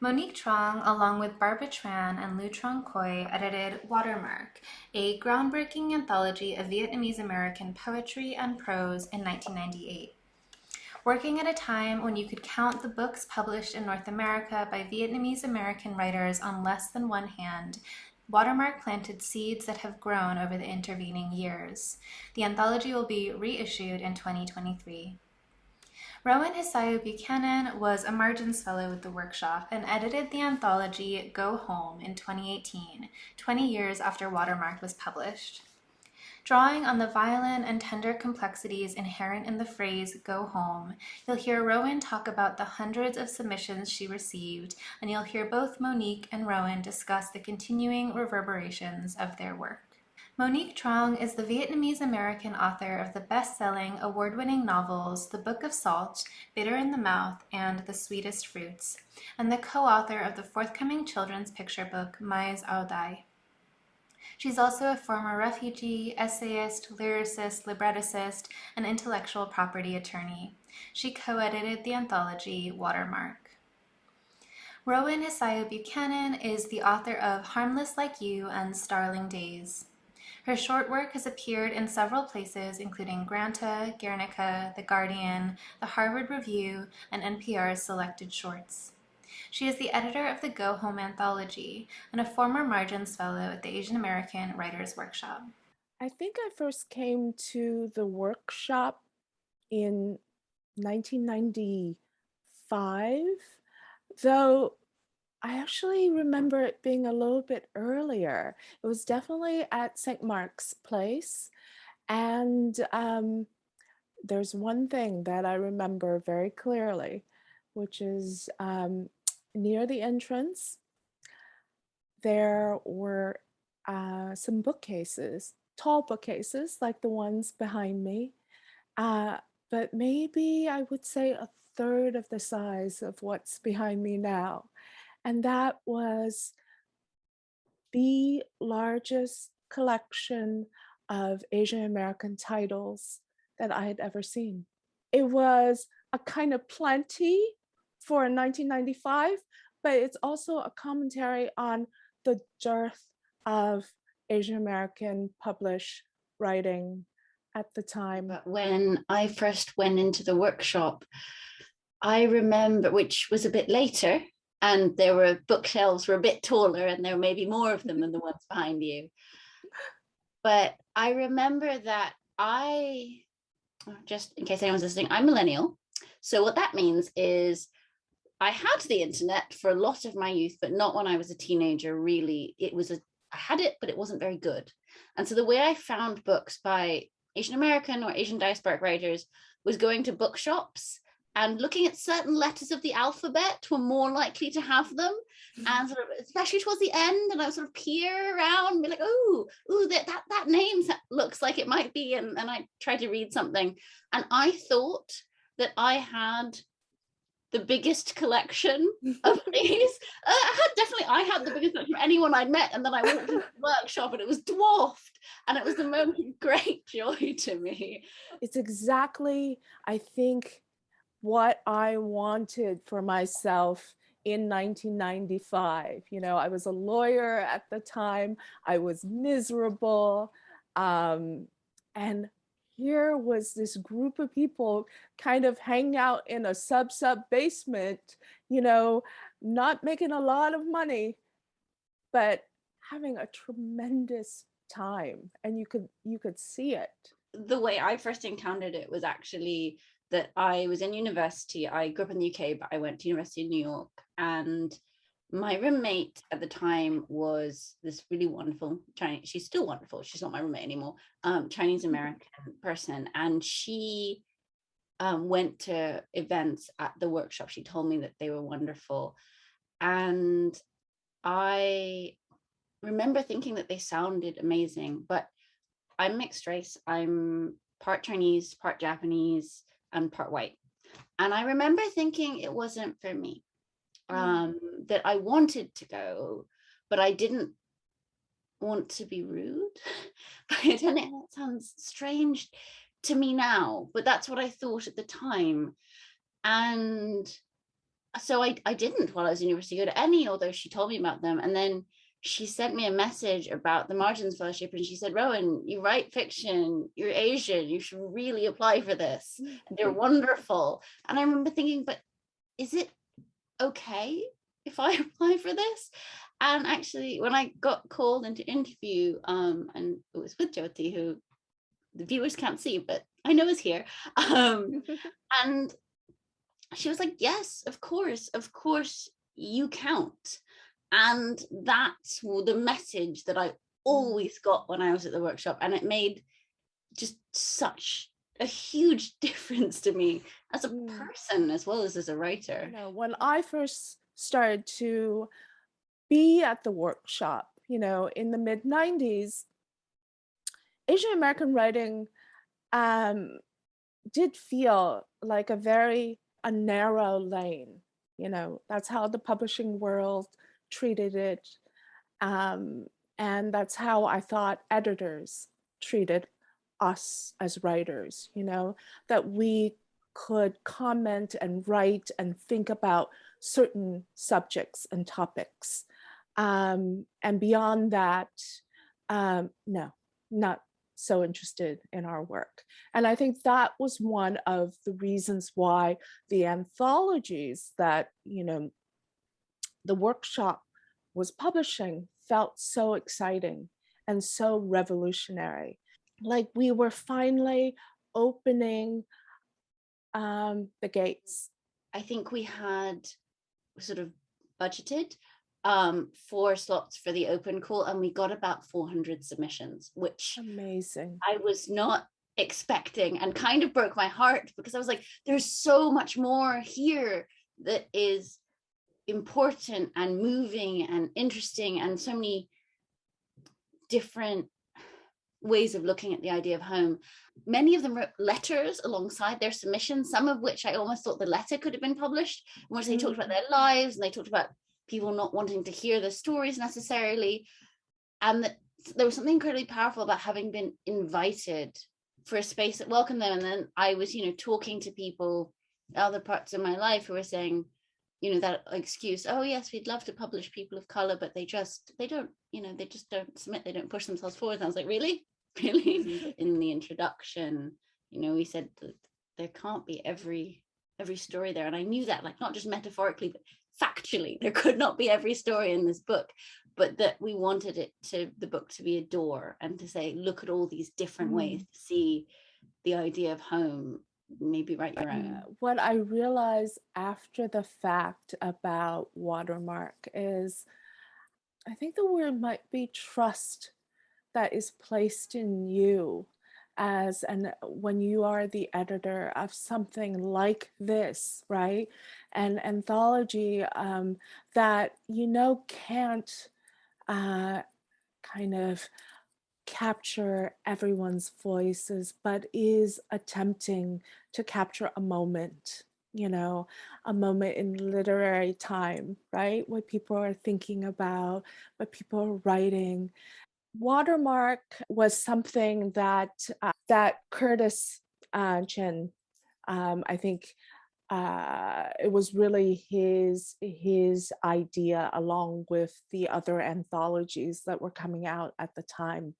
Monique Truong, along with Barbara Tran and Lu Trong Khoi, edited Watermark, a groundbreaking anthology of Vietnamese American poetry and prose in 1998. Working at a time when you could count the books published in North America by Vietnamese American writers on less than one hand, Watermark planted seeds that have grown over the intervening years. The anthology will be reissued in 2023. Rowan Hisayo Buchanan was a Margins Fellow with the workshop and edited the anthology Go Home in 2018, 20 years after Watermark was published. Drawing on the violent and tender complexities inherent in the phrase go home, you'll hear Rowan talk about the hundreds of submissions she received, and you'll hear both Monique and Rowan discuss the continuing reverberations of their work. Monique Truong is the Vietnamese-American author of the best-selling, award-winning novels The Book of Salt, Bitter in the Mouth, and The Sweetest Fruits, and the co-author of the forthcoming children's picture book Mais Ao Dai. She's also a former refugee, essayist, lyricist, librettist, and intellectual property attorney. She co-edited the anthology Watermark. Rowan Hisayo Buchanan is the author of Harmless Like You and Starling Days. Her short work has appeared in several places, including Granta, Guernica, The Guardian, The Harvard Review, and NPR's Selected Shorts. She is the editor of the Go Home anthology and a former Margins Fellow at the Asian American Writers Workshop. I think I first came to the workshop in 1995, though I actually remember it being a little bit earlier. It was definitely at St. Mark's Place. And there's one thing that I remember very clearly, which is near the entrance, there were some bookcases, tall bookcases like the ones behind me, but maybe I would say a third of the size of what's behind me now. And that was the largest collection of Asian American titles that I had ever seen. It was a kind of plenty for 1995, but it's also a commentary on the dearth of Asian American published writing at the time. But when I first went into the workshop, I remember, which was a bit later, and there were bookshelves were a bit taller and there may be more of them than the ones behind you. But I remember that just in case anyone's listening, I'm millennial. So what that means is I had the internet for a lot of my youth, but not when I was a teenager, really. I had it, but it wasn't very good. And so the way I found books by Asian American or Asian diasporic writers was going to bookshops and looking at certain letters of the alphabet were more likely to have them. And sort of, especially towards the end, and I would sort of peer around and be like, oh, that name looks like it might be. And I tried to read something. And I thought that I had the biggest collection of these. I had the biggest collection of anyone I'd met. And then I went to the workshop and it was dwarfed. And it was the moment of great joy to me. It's exactly, I think, what I wanted for myself in 1995. You know, I was a lawyer at the time. I was miserable. And here was this group of people kind of hanging out in a sub basement, you know, not making a lot of money, but having a tremendous time. And you could see it. The way I first encountered it was actually that I was in university. I grew up in the UK, but I went to University of New York. And my roommate at the time was this really wonderful Chinese, she's still wonderful, she's not my roommate anymore, Chinese American person. And she went to events at the workshop. She told me that they were wonderful. And I remember thinking that they sounded amazing, but I'm mixed race. I'm part Chinese, part Japanese, and part white. And I remember thinking it wasn't for me, that I wanted to go, but I didn't want to be rude. I don't know, that sounds strange to me now, but that's what I thought at the time. And so I didn't, while I was in university, go to any, although she told me about them. And then she sent me a message about the Margins Fellowship, and she said, Rowan, you write fiction, you're Asian, you should really apply for this. And they're wonderful. And I remember thinking, but is it okay if I apply for this? And actually, when I got called into interview, and it was with Jyoti, who the viewers can't see, but I know is here. And she was like, yes, of course you count. And that's the message that I always got when I was at the workshop. And it made just such a huge difference to me as a person as well as a writer. You know, when I first started to be at the workshop, you know, in the mid-90s, Asian American writing did feel like a narrow lane. You know, that's how the publishing world treated it. And that's how I thought editors treated us as writers, you know, that we could comment and write and think about certain subjects and topics. And beyond that, no, not so interested in our work. And I think that was one of the reasons why the anthologies that, you know, the workshop was publishing felt so exciting and so revolutionary. Like we were finally opening the gates. I think we had sort of budgeted 4 slots for the open call, and we got about 400 submissions, which amazing. I was not expecting, and kind of broke my heart, because I was like, there's so much more here that is important and moving and interesting, and so many different ways of looking at the idea of home. Many of them wrote letters alongside their submissions, some of which I almost thought the letter could have been published, in which they talked about their lives, and they talked about people not wanting to hear the stories necessarily. And that there was something incredibly powerful about having been invited for a space that welcomed them. And then I was, you know, talking to people, other parts of my life, who were saying, you know, that excuse, oh yes, we'd love to publish people of color, but they don't, you know, they just don't submit, they don't push themselves forward. And I was like, really? In the introduction, you know, we said that there can't be every story there. And I knew that, like, not just metaphorically, but factually, there could not be every story in this book, but that we wanted the book to be a door, and to say, look at all these different ways to see the idea of home, maybe write your own. What I realized after the fact about Watermark is, I think the word might be trust that is placed in you when you are the editor of something like this, right? An anthology that, you know, can't kind of capture everyone's voices, but is attempting to capture a moment, you know, a moment in literary time, right? What people are thinking about, what people are writing. Watermark was something that Curtis Chin, I think it was really his idea, along with the other anthologies that were coming out at the time.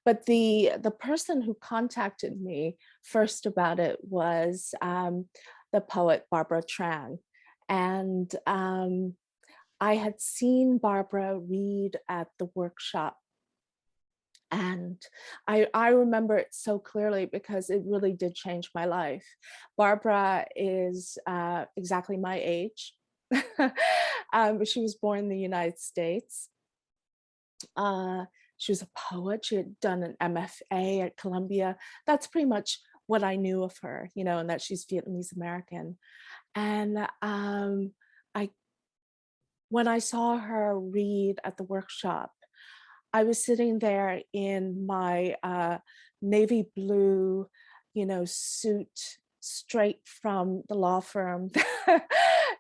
But the person who contacted me first about it was the poet Barbara Tran. And I had seen Barbara read at the workshop. And I remember it so clearly because it really did change my life. Barbara is exactly my age. She was born in the United States. She was a poet. She had done an MFA at Columbia. That's pretty much what I knew of her, you know, and that she's Vietnamese American. And when I saw her read at the workshop, I was sitting there in my navy blue, you know, suit, straight from the law firm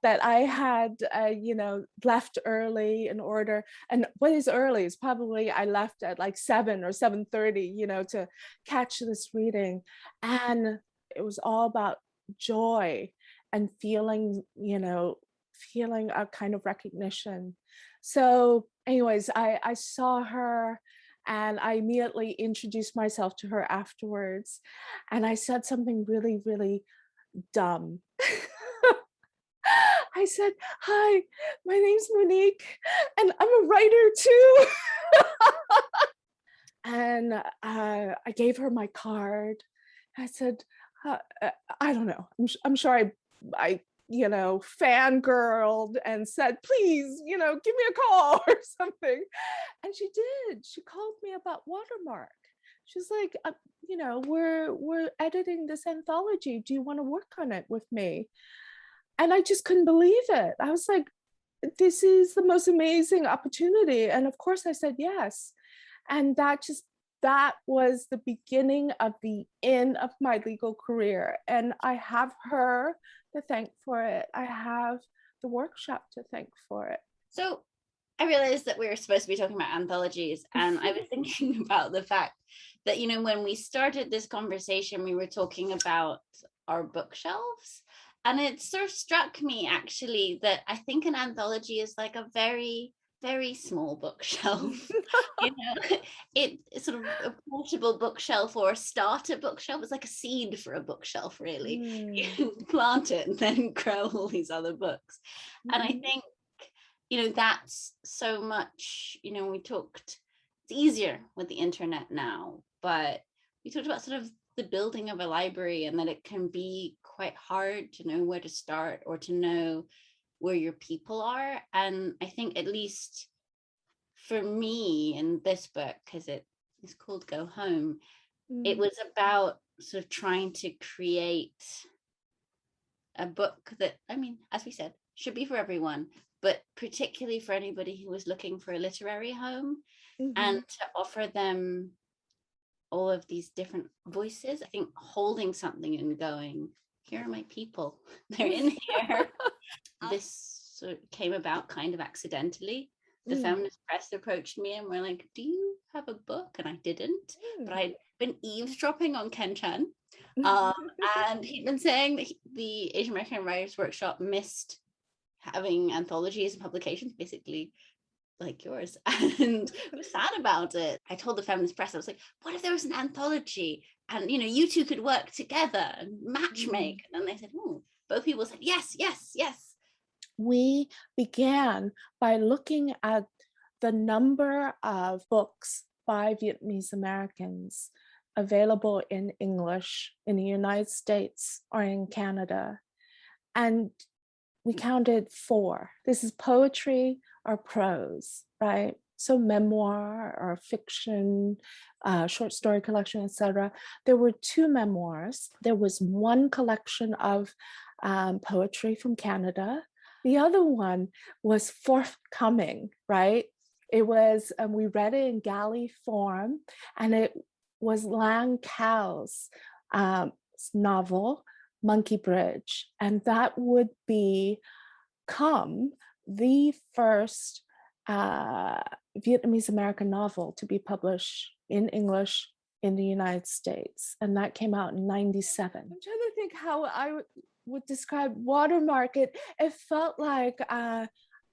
that I had, you know, left early in order. And what is early? It's probably I left at like 7 or 7:30, you know, to catch this reading. And it was all about joy and feeling, you know, feeling a kind of recognition. So anyways, I saw her and I immediately introduced myself to her afterwards. And I said something really, really dumb. I said, hi, my name's Monique, and I'm a writer too. And I gave her my card. I said, I don't know. I'm sure I fangirled and said, please, give me a call or something. And she did. She called me about Watermark. She's like, we're editing this anthology. Do you want to work on it with me? And I just couldn't believe it. I was like, this is the most amazing opportunity. And of course I said yes. And that was the beginning of the end of my legal career. And I have her to thank for it. I have the workshop to thank for it. So I realized that we were supposed to be talking about anthologies, and I was thinking about the fact that, when we started this conversation, we were talking about our bookshelves. And it sort of struck me actually that I think an anthology is like a very, very small bookshelf. It's sort of a portable bookshelf or a starter bookshelf. It's like a seed for a bookshelf, really. You plant it and then grow all these other books. And I think, that's so much, we talked, it's easier with the internet now, but we talked about sort of the building of a library, and that it can be quite hard to know where to start or to know where your people are. And I think, at least for me in this book, because it is called Go Home, it was about sort of trying to create a book that, as we said, should be for everyone, but particularly for anybody who was looking for a literary home, and to offer them all of these different voices. I think holding something and going, here are my people, they're in here. This sort of came about kind of accidentally. The feminist press approached me and were like, do you have a book? And I didn't, but I'd been eavesdropping on Ken Chen. And he'd been saying that the Asian American Writers Workshop missed having anthologies and publications, basically like yours, and was sad about it. I told the feminist press, I was like, what if there was an anthology and you two could work together and matchmake? And then they said, both people said yes, yes, yes. We began by looking at the number of books by Vietnamese Americans available in English in the United States or in Canada. And we counted 4. This is poetry or prose, right? So memoir or fiction, short story collection, etc. There were 2 memoirs. There was 1 collection of poetry from Canada. The other one was forthcoming, right? It was, we read it in galley form, and it was Lang Cao's novel, Monkey Bridge. And that would become the first Vietnamese American novel to be published in English in the United States. And that came out in 1997. I'm trying to think how I would describe Watermark. It felt like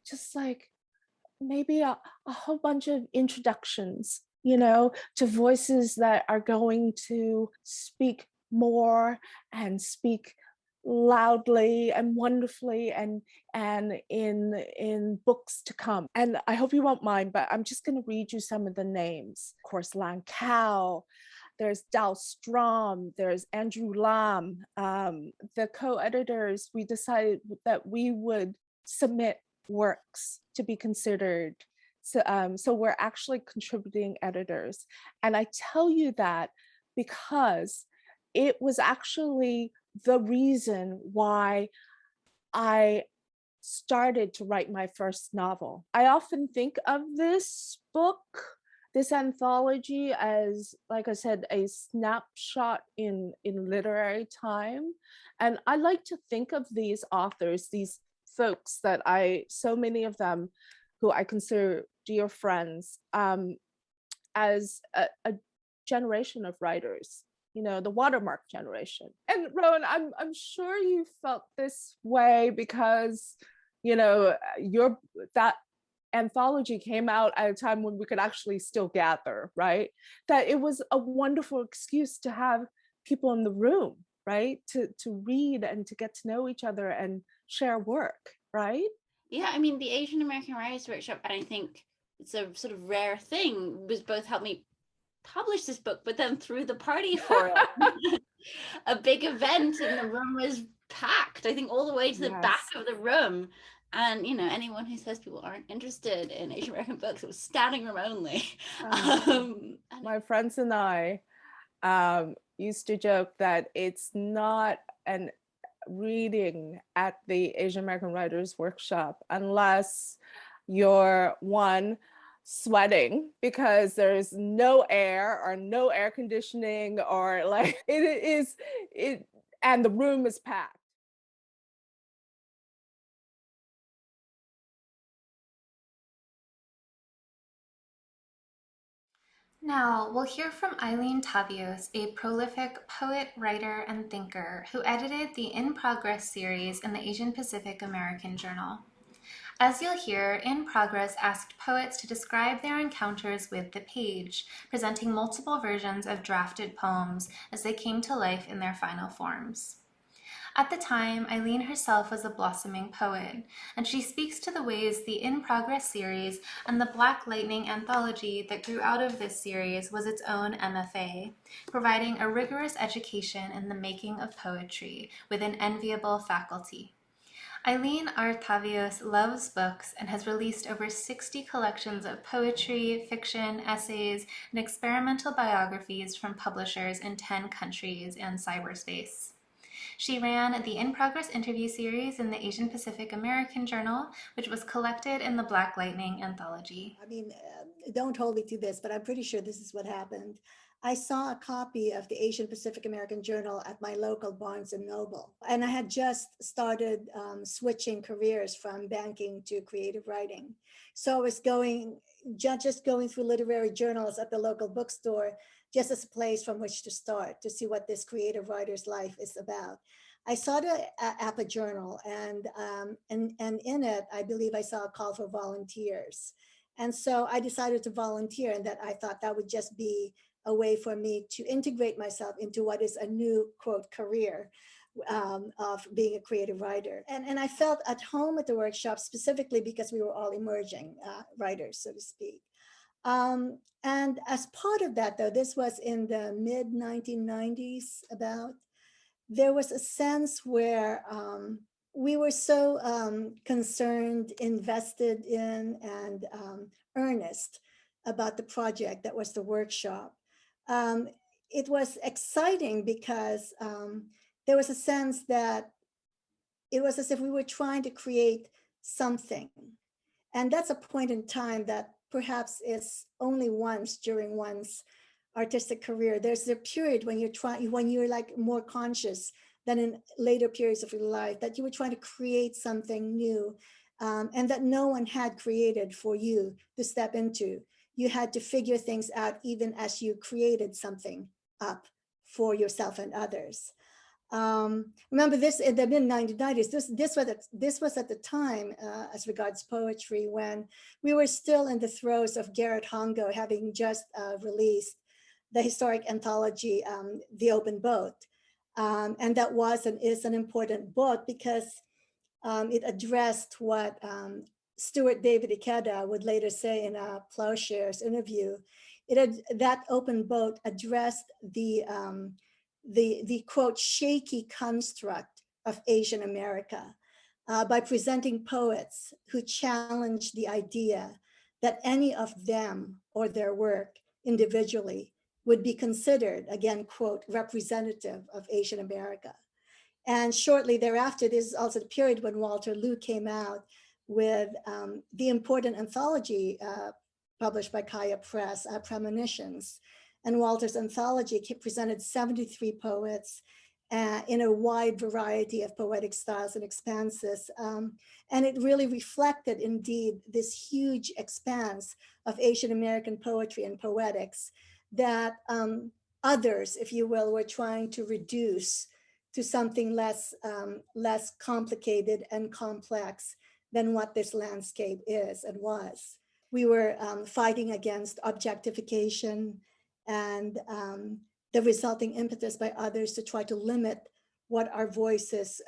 just like maybe a whole bunch of introductions, to voices that are going to speak more and speak loudly and wonderfully and in books to come. And I hope you won't mind, but I'm just going to read you some of the names. Of course, Lang Cao, there's Dao Strom, there's Andrew Lam. The co-editors, we decided that we would submit works to be considered. So we're actually contributing editors. And I tell you that because it was actually the reason why I started to write my first novel. I often think of this book, this anthology, as, like I said, a snapshot in literary time. And I like to think of these authors, these folks that so many of them who I consider dear friends, as a generation of writers, the Watermark generation. And Rowan, I'm sure you felt this way because, that anthology came out at a time when we could actually still gather, right? That it was a wonderful excuse to have people in the room, right? To read and to get to know each other and share work, right? Yeah, I mean, the Asian American Writers Workshop, and I think it's a sort of rare thing, was both helped me publish this book, but then through the party for it, a big event, and the room was packed, I think all the way to the back Yes. of the room. And, you know, anyone who says people aren't interested in Asian American books, it was standing room only. My friends and I used to joke that it's not an reading at the Asian American Writers Workshop unless you're one, sweating because there's no air or no air conditioning, or like and the room is packed. Now, we'll hear from Eileen Tabios, a prolific poet, writer, and thinker who edited the In Progress series in the Asian Pacific American Journal. As you'll hear, In Progress asked poets to describe their encounters with the page, presenting multiple versions of drafted poems as they came to life in their final forms. At the time, Eileen herself was a blossoming poet, and she speaks to the ways the In Progress series and the Black Lightning anthology that grew out of this series was its own MFA, providing a rigorous education in the making of poetry with an enviable faculty. Eileen R. Tabios loves books and has released over 60 collections of poetry, fiction, essays, and experimental biographies from publishers in 10 countries and cyberspace. She ran the In Progress interview series in the Asian Pacific American Journal, which was collected in the Black Lightning anthology. I mean, don't hold me to this, but I'm pretty sure this is what happened. I saw a copy of the Asian Pacific American Journal at my local Barnes and Noble, and I had just started switching careers from banking to creative writing. So I was just going through literary journals at the local bookstore, just as a place from which to start to see what this creative writer's life is about. I saw the APA journal, and in it, I believe I saw a call for volunteers. And so I decided to volunteer, and that I thought that would just be a way for me to integrate myself into what is a new, quote, career of being a creative writer. And I felt at home at the workshop, specifically because we were all emerging writers, so to speak. And as part of that, though, this was in the mid 1990s about, there was a sense where we were so concerned, invested in, and earnest about the project that was the workshop. It was exciting because there was a sense that it was as if we were trying to create something. And that's a point in time that perhaps is only once during one's artistic career. There's a period when you're like more conscious than in later periods of your life, that you were trying to create something new, and that no one had created for you to step into. You had to figure things out even as you created something up for yourself and others. Remember this in the mid 1990s, this was at the time as regards poetry, when we were still in the throes of Garrett Hongo having just released the historic anthology, The Open Boat. And that was and is an important book because it addressed what Stuart David Ikeda would later say in a Plowshares interview. That Open Boat addressed the quote, shaky construct of Asian America by presenting poets who challenged the idea that any of them or their work individually would be considered, again, quote, representative of Asian America. And shortly thereafter, this is also the period when Walter Liu came out with the important anthology published by Kaya Press, Premonitions. And Walter's anthology presented 73 poets in a wide variety of poetic styles and expanses. And it really reflected indeed this huge expanse of Asian American poetry and poetics that others, if you will, were trying to reduce to something less complicated and complex than what this landscape is and was. We were fighting against objectification and the resulting impetus by others to try to limit what our voices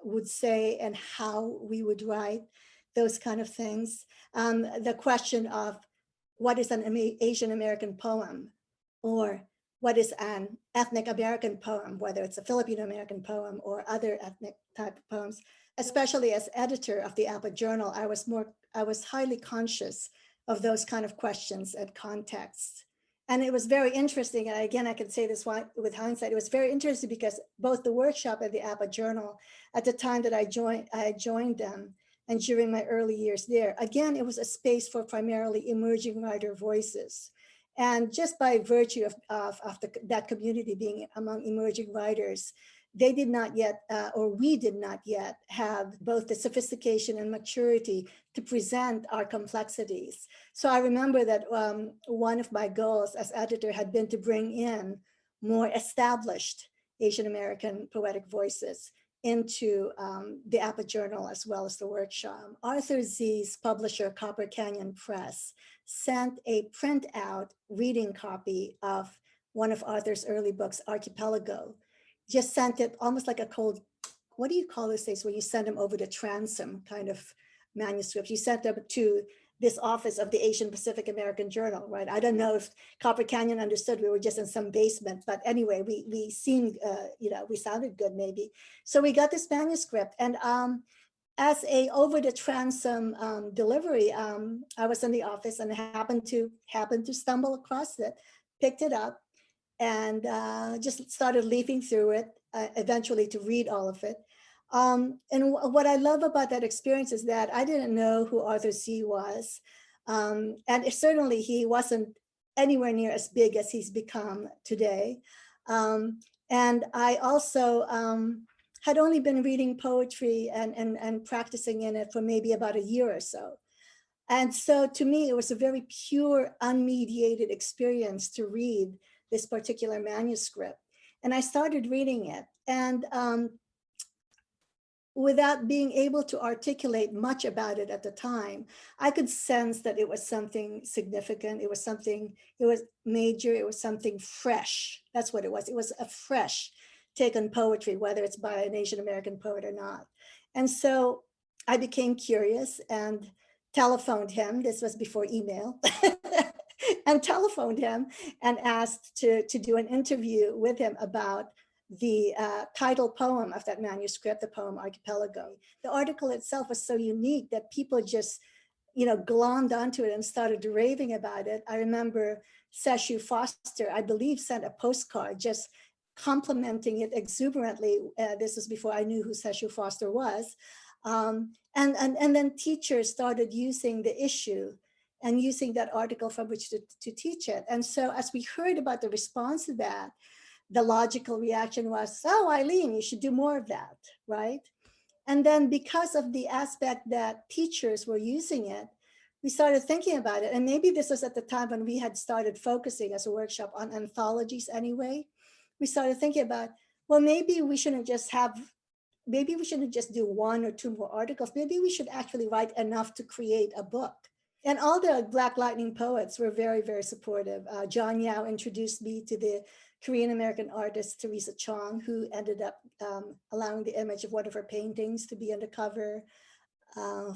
would say and how we would write, those kind of things. The question of what is an Asian American poem, or what is an ethnic American poem, whether it's a Filipino American poem or other ethnic type of poems. Especially as editor of the APA Journal, I was highly conscious of those kind of questions and contexts. And it was very interesting. And again, I can say this with hindsight, it was very interesting because both the workshop and the APA Journal, at the time that I joined them, and during my early years there, again, it was a space for primarily emerging writer voices. And just by virtue of that community being among emerging writers, they did not yet, or we did not yet have both the sophistication and maturity to present our complexities. So I remember that one of my goals as editor had been to bring in more established Asian American poetic voices into the APA Journal as well as the workshop. Arthur Z's publisher, Copper Canyon Press, sent a printout reading copy of one of Arthur's early books, Archipelago. Just sent it almost like a cold, what do you call this days when you send them over the transom kind of manuscripts? You sent them to this office of the Asian Pacific American Journal, right? I don't know if Copper Canyon understood we were just in some basement, but anyway, we seemed, we sounded good maybe. So we got this manuscript, and as a over the transom delivery, I was in the office and happened to stumble across it, picked it up, and just started leafing through it, eventually to read all of it. And what I love about that experience is that I didn't know who Arthur C. was. And certainly he wasn't anywhere near as big as he's become today. And I also had only been reading poetry and practicing in it for maybe about a year or so. And so to me, it was a very pure, unmediated experience to read this particular manuscript. And I started reading it. And without being able to articulate much about it at the time, I could sense that it was something significant. It was major. It was something fresh. That's what it was. It was a fresh take on poetry, whether it's by an Asian American poet or not. And so I became curious and telephoned him. This was before email. And telephoned him and asked to do an interview with him about the title poem of that manuscript, the poem Archipelago. The article itself was so unique that people just, glommed onto it and started raving about it. I remember Seshu Foster, I believe, sent a postcard just complimenting it exuberantly. This was before I knew who Seshu Foster was. And then teachers started using the issue and using that article from which to teach it. And so as we heard about the response to that, the logical reaction was, oh, Eileen, you should do more of that, right? And then because of the aspect that teachers were using it, we started thinking about it. And maybe this was at the time when we had started focusing as a workshop on anthologies anyway. We started thinking about, well, maybe we shouldn't just do one or two more articles. Maybe we should actually write enough to create a book. And all the Black Lightning poets were very, very supportive. John Yao introduced me to the Korean American artist Teresa Chong, who ended up allowing the image of one of her paintings to be on the cover.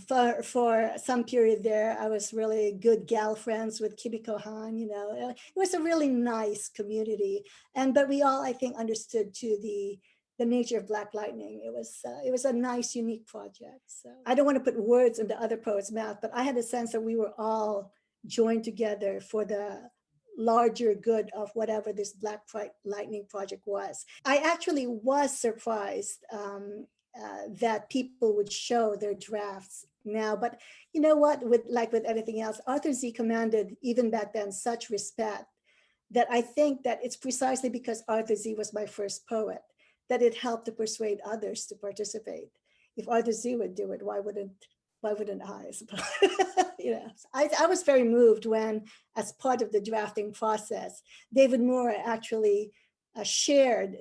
For some period there, I was really good gal friends with Kimiko Han. It was a really nice community, but we all, I think, understood to the nature of Black Lightning. It was a nice, unique project. So I don't want to put words into other poets' mouth, but I had a sense that we were all joined together for the larger good of whatever this Black Lightning project was. I actually was surprised that people would show their drafts now, but you know what, with anything else, Arthur Z commanded even back then such respect that I think that it's precisely because Arthur Z was my first poet that it helped to persuade others to participate. If Arthur Z would do it, why wouldn't I, I suppose? I was very moved when, as part of the drafting process, David Moore actually shared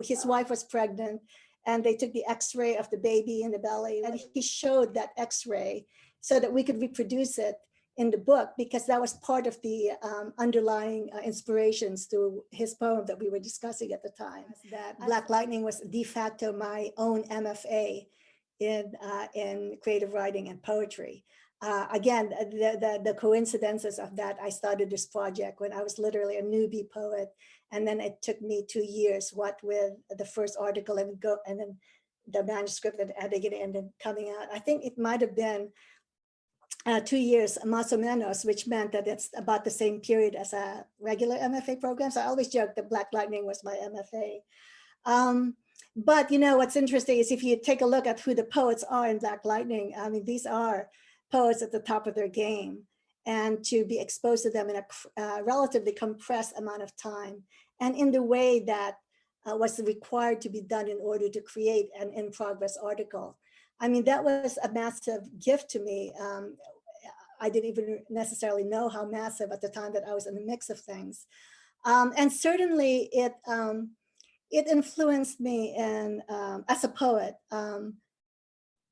his wife was pregnant, and they took the X-ray of the baby in the belly, and he showed that X-ray so that we could reproduce it in the book, because that was part of the underlying inspirations to his poem that we were discussing at the time. That Black Lightning was de facto my own MFA in creative writing and poetry. Again, the coincidences of that, I started this project when I was literally a newbie poet, and then it took me 2 years, what with the first article and then the manuscript and editing it and then coming out. I think it might have been 2 years, más o menos, which meant that it's about the same period as a regular MFA program. So I always joke that Black Lightning was my MFA. But you know, what's interesting is if you take a look at who the poets are in Black Lightning, I mean, these are poets at the top of their game, and to be exposed to them in a relatively compressed amount of time and in the way that was required to be done in order to create an in-progress article. I mean, that was a massive gift to me. I didn't even necessarily know how massive at the time that I was in the mix of things. And certainly it influenced me in, as a poet,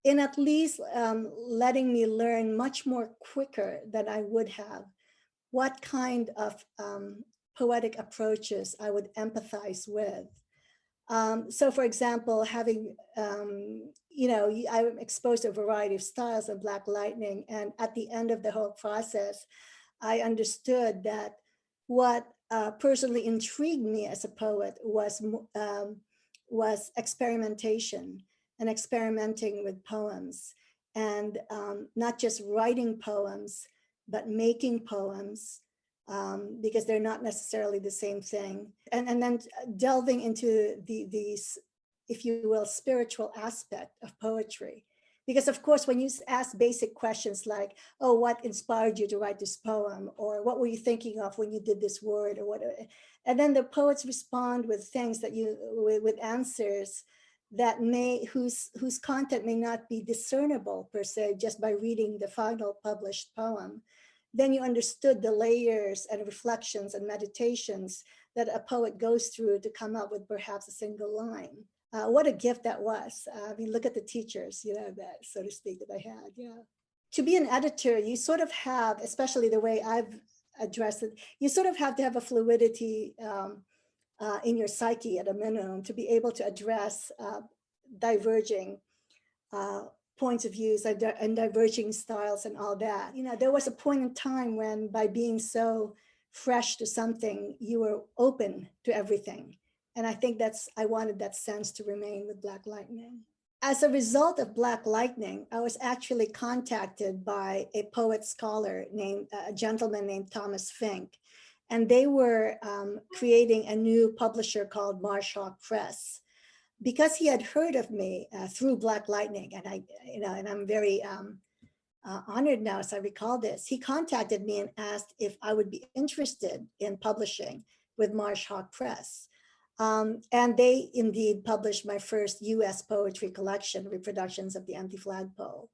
in at least letting me learn much more quicker than I would have what kind of poetic approaches I would empathize with. So for example, having, you know, I'm exposed to a variety of styles of Black Lightning. And at the end of the whole process, I understood that what personally intrigued me as a poet was experimentation and experimenting with poems, and not just writing poems, but making poems, because they're not necessarily the same thing. And then delving into these, if you will, spiritual aspect of poetry. Because of course, when you ask basic questions like, oh, what inspired you to write this poem? Or what were you thinking of when you did this word or whatever? And then the poets respond with things that with answers that whose content may not be discernible per se, just by reading the final published poem. Then you understood the layers and reflections and meditations that a poet goes through to come up with perhaps a single line. What a gift that was. I mean, look at the teachers, you know, that, so to speak, that I had, yeah. To be an editor, you sort of have, especially the way I've addressed it, you sort of have to have a fluidity in your psyche at a minimum to be able to address diverging points of views and diverging styles and all that. You know, there was a point in time when, by being so fresh to something, you were open to everything. And I think I wanted that sense to remain with Black Lightning. As a result of Black Lightning, I was actually contacted by a poet scholar named, a gentleman named Thomas Fink. And they were creating a new publisher called Marshhawk Press. Because he had heard of me through Black Lightning, and and I'm very honored now as I recall this, he contacted me and asked if I would be interested in publishing with Marshhawk Press. And they indeed published my first US poetry collection, Reproductions of the Empty Flagpole.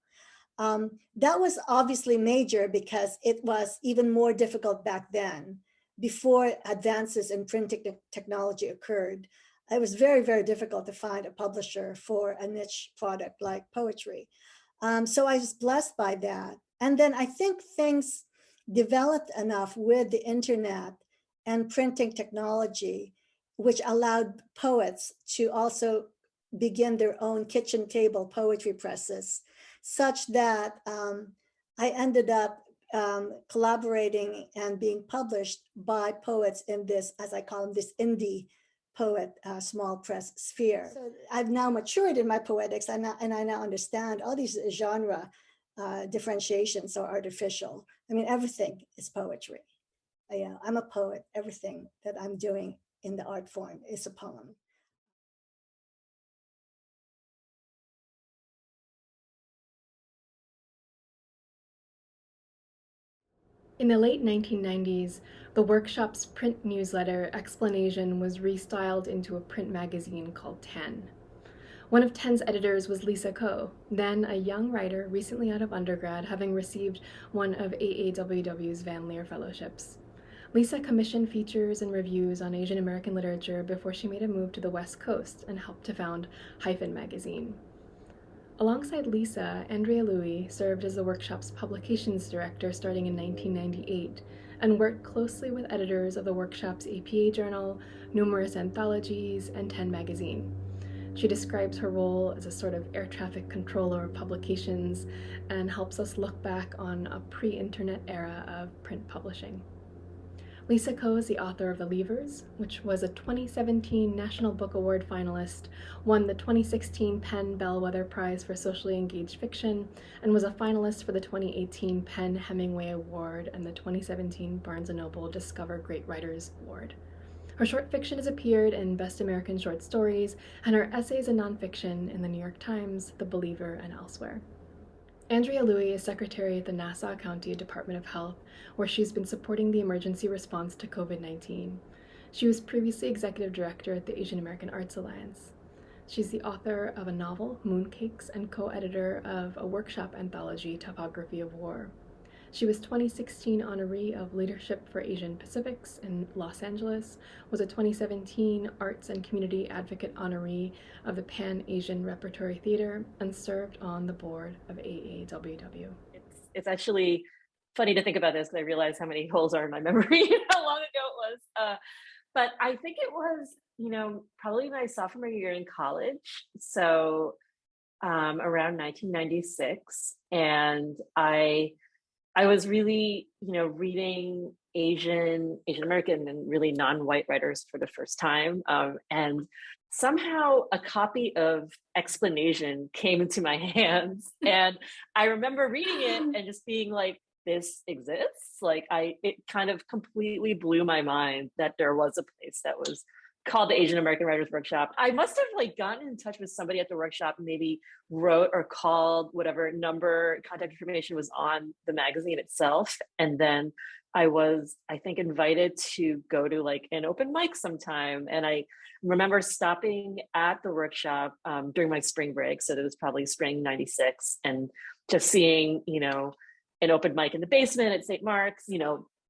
That was obviously major because it was even more difficult back then, before advances in printing technology occurred. It was very, very difficult to find a publisher for a niche product like poetry. So I was blessed by that. And then I think things developed enough with the internet and printing technology, which allowed poets to also begin their own kitchen table poetry presses, such that I ended up collaborating and being published by poets in this, as I call them, this indie poet small press sphere. So I've now matured in my poetics, and I now understand all these genre differentiations are artificial. I mean, everything is poetry. I'm a poet. Everything that I'm doing in the art form is a poem. In the late 1990s, the workshop's print newsletter Explanation was restyled into a print magazine called 10. One of 10's editors was Lisa Ko, then a young writer recently out of undergrad, having received one of AAWW's Van Leer Fellowships. Lisa commissioned features and reviews on Asian American literature before she made a move to the West Coast and helped to found Hyphen magazine. Alongside Lisa, Andrea Louie served as the workshop's publications director starting in 1998 and worked closely with editors of the workshop's APA journal, numerous anthologies, and 10 magazine. She describes her role as a sort of air traffic controller of publications and helps us look back on a pre-internet era of print publishing. Lisa Ko is the author of The Leavers, which was a 2017 National Book Award finalist, won the 2016 PEN Bellwether Prize for Socially Engaged Fiction, and was a finalist for the 2018 PEN Hemingway Award and the 2017 Barnes & Noble Discover Great Writers Award. Her short fiction has appeared in Best American Short Stories, and her essays and nonfiction in The New York Times, The Believer, and elsewhere. Andrea Louie is secretary at the Nassau County Department of Health, where she's been supporting the emergency response to COVID-19. She was previously executive director at the Asian American Arts Alliance. She's the author of a novel, Mooncakes, and co-editor of a workshop anthology, Topography of War. She was 2016 honoree of Leadership for Asian Pacifics in Los Angeles, was a 2017 Arts and Community Advocate honoree of the Pan-Asian Repertory Theater, and served on the board of AAWW. It's actually funny to think about this because I realize how many holes are in my memory and how long ago it was. But I think it was, probably my sophomore year in college. So around 1996. And I was really, reading Asian American and really non-white writers for the first time. And somehow a copy of Explanation came into my hands. And I remember reading it and just being like, this exists. It kind of completely blew my mind that there was a place that was called the Asian American Writers Workshop. I must have gotten in touch with somebody at the workshop, maybe wrote or called whatever number contact information was on the magazine itself. And then I was, I think, invited to go to an open mic sometime. And I remember stopping at the workshop during my spring break. So it was probably spring 96, and just seeing, an open mic in the basement at St. Mark's,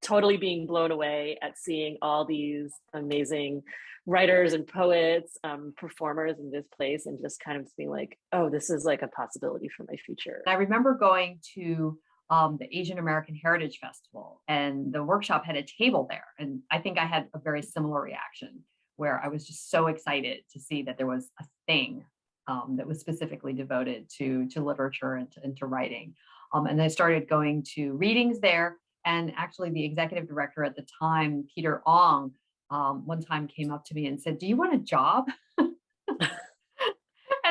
totally being blown away at seeing all these amazing writers and poets, performers in this place, and just kind of being like, oh, this is a possibility for my future. I remember going to the Asian American Heritage Festival, and the workshop had a table there. And I think I had a very similar reaction, where I was just so excited to see that there was a thing that was specifically devoted to literature and to writing. And I started going to readings there. And actually the executive director at the time, Peter Ong, one time came up to me and said, "Do you want a job?" And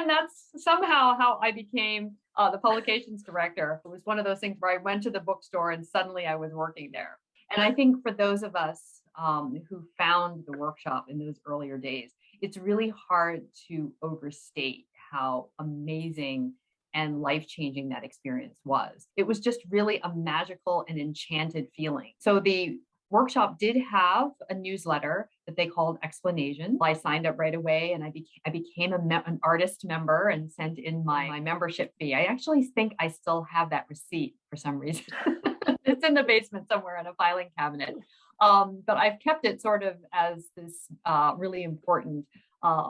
that's somehow how I became the publications director. It was one of those things where I went to the bookstore and suddenly I was working there. And I think for those of us who found the workshop in those earlier days, it's really hard to overstate how amazing and life-changing that experience was. It was just really a magical and enchanted feeling. So the workshop did have a newsletter that they called Explanation. I signed up right away, and I became an artist member and sent in my membership fee. I actually think I still have that receipt for some reason. It's in the basement somewhere in a filing cabinet. But I've kept it sort of as this really important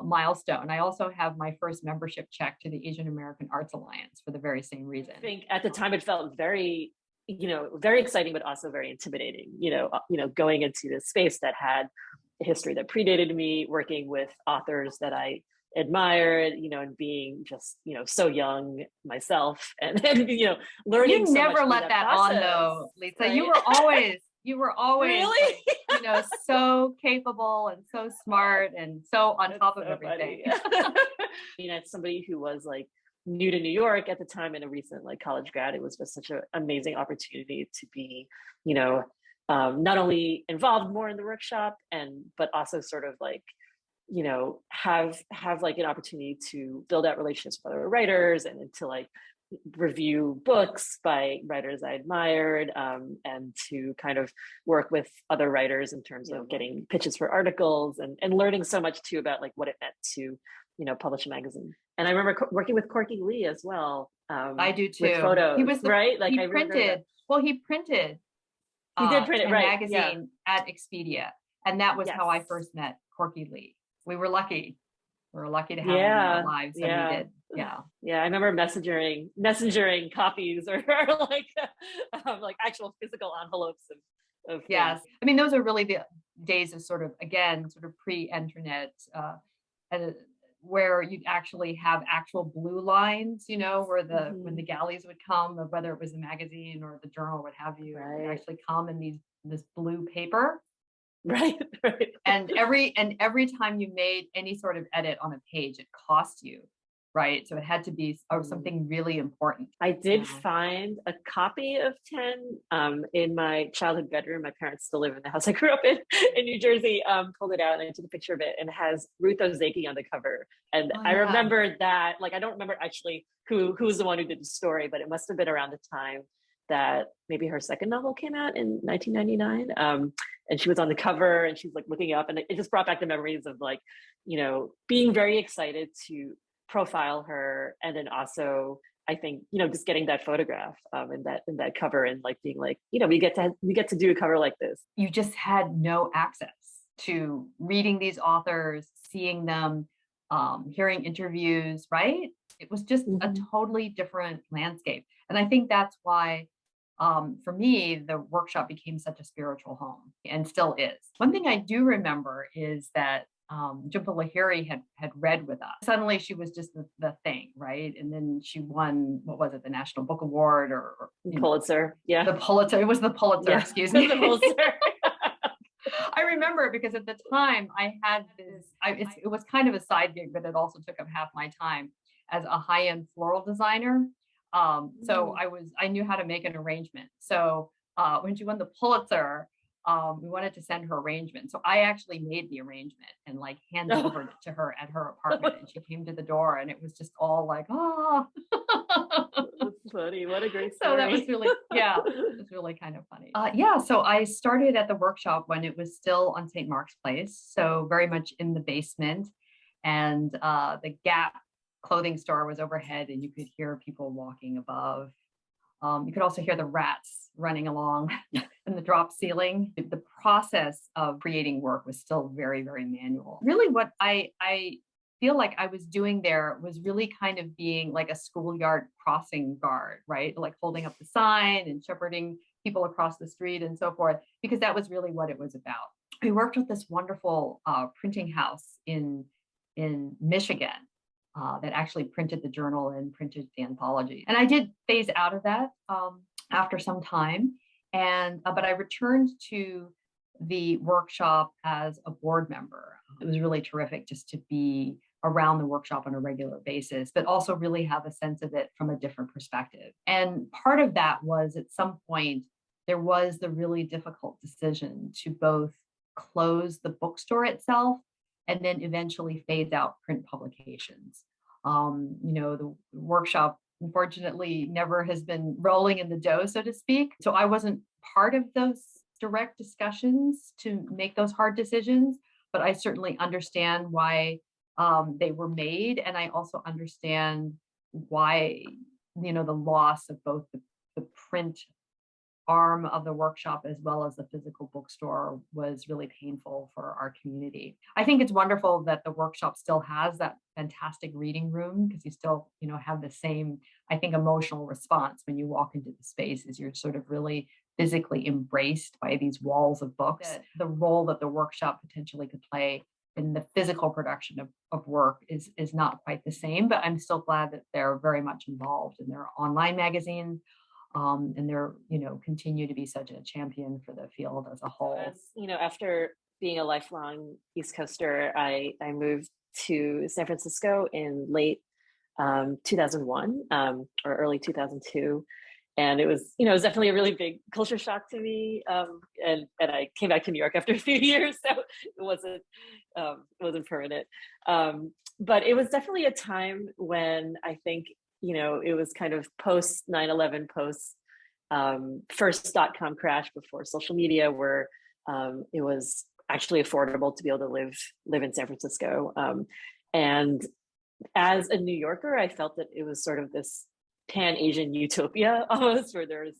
milestone. I also have my first membership check to the Asian American Arts Alliance for the very same reason. I think at the time it felt very, very exciting, but also very intimidating, going into this space that had a history that predated me, working with authors that I admired, and being just, so young myself, and learning. You so never much let that on though, Lisa. Right? You were always, really? so capable and so smart and so on top of everything. As somebody who was new to New York at the time and a recent college grad, it was just such an amazing opportunity to be, not only involved more in the workshop but also sort of have an opportunity to build out relationships with other writers and to review books by writers I admired, and to kind of work with other writers in terms of getting pitches for articles and learning so much too about what it meant to, publish a magazine. And I remember working with Corky Lee as well. I do too. With photos, he was right? He printed. Well, he printed. He did print it, right? Magazine at Expedia, and that was how I first met Corky Lee. We were lucky. We were lucky to have him in our lives, and we did. Yeah, I remember messengering copies or like actual physical envelopes of yes. things. I mean, those are really the days of sort of pre-internet, where you'd actually have actual blue lines, where when the galleys would come, whether it was the magazine or the journal, what have you, it would actually come in this blue paper. Right. And every time you made any sort of edit on a page, it cost you. Right. So it had to be something really important. I did find a copy of 10 in my childhood bedroom. My parents still live in the house I grew up in New Jersey. Pulled it out and I took a picture of it, and it has Ruth Ozeki on the cover. And I remember that, I don't remember actually who was the one who did the story, but it must have been around the time that maybe her second novel came out in 1999. And she was on the cover and she's looking up, and it just brought back the memories of being very excited to profile her, and then also I think just getting that photograph in that cover, and being we get to do a cover like this. You just had no access to reading these authors, seeing them, hearing interviews, right? It was just a totally different landscape, and I think that's why for me the workshop became such a spiritual home, and still is. One thing I do remember is that Jhumpa Lahiri had read with us. Suddenly she was just the thing, right? And then she won, what was it, the National Book Award or Pulitzer. Yeah. The Pulitzer. It was the Pulitzer, yeah. Excuse me. The Pulitzer. I remember it because at the time I had this, it was kind of a side gig, but it also took up half my time as a high-end floral designer. So I knew how to make an arrangement. So when she won the Pulitzer, we wanted to send her arrangement. So I actually made the arrangement and hand delivered it to her at her apartment. And she came to the door and it was just all That's funny. What a great story. So that was really, it was really kind of funny. So I started at the workshop when it was still on St. Mark's Place. So very much in the basement, and the Gap clothing store was overhead and you could hear people walking above. You could also hear the rats running along in the drop ceiling. The process of creating work was still very, very manual. Really what I feel like I was doing there was really kind of being like a schoolyard crossing guard, right? Holding up the sign and shepherding people across the street and so forth, because that was really what it was about. We worked with this wonderful printing house in Michigan. That actually printed the journal and printed the anthology. And I did phase out of that after some time. But I returned to the workshop as a board member. It was really terrific just to be around the workshop on a regular basis, but also really have a sense of it from a different perspective. And part of that was at some point, there was the really difficult decision to both close the bookstore itself and then eventually phase out print publications. The workshop, unfortunately, never has been rolling in the dough, so to speak. So I wasn't part of those direct discussions to make those hard decisions, but I certainly understand why they were made. And I also understand why, the loss of both the print arm of the workshop as well as the physical bookstore was really painful for our community. I think it's wonderful that the workshop still has that fantastic reading room, because you still, have the same, I think, emotional response when you walk into the space, as you're sort of really physically embraced by these walls of books. The role that the workshop potentially could play in the physical production of work is not quite the same, but I'm still glad that they're very much involved in their online magazine. And they're, continue to be such a champion for the field as a whole. After being a lifelong East Coaster, I moved to San Francisco in late 2001 or early 2002. And it was, definitely a really big culture shock to me. And I came back to New York after a few years, so it wasn't permanent. But it was definitely a time when I think, it was kind of post 9/11, post first .com crash before social media, where it was actually affordable to be able to live in San Francisco. And as a New Yorker, I felt that it was sort of this pan-Asian utopia almost, where there's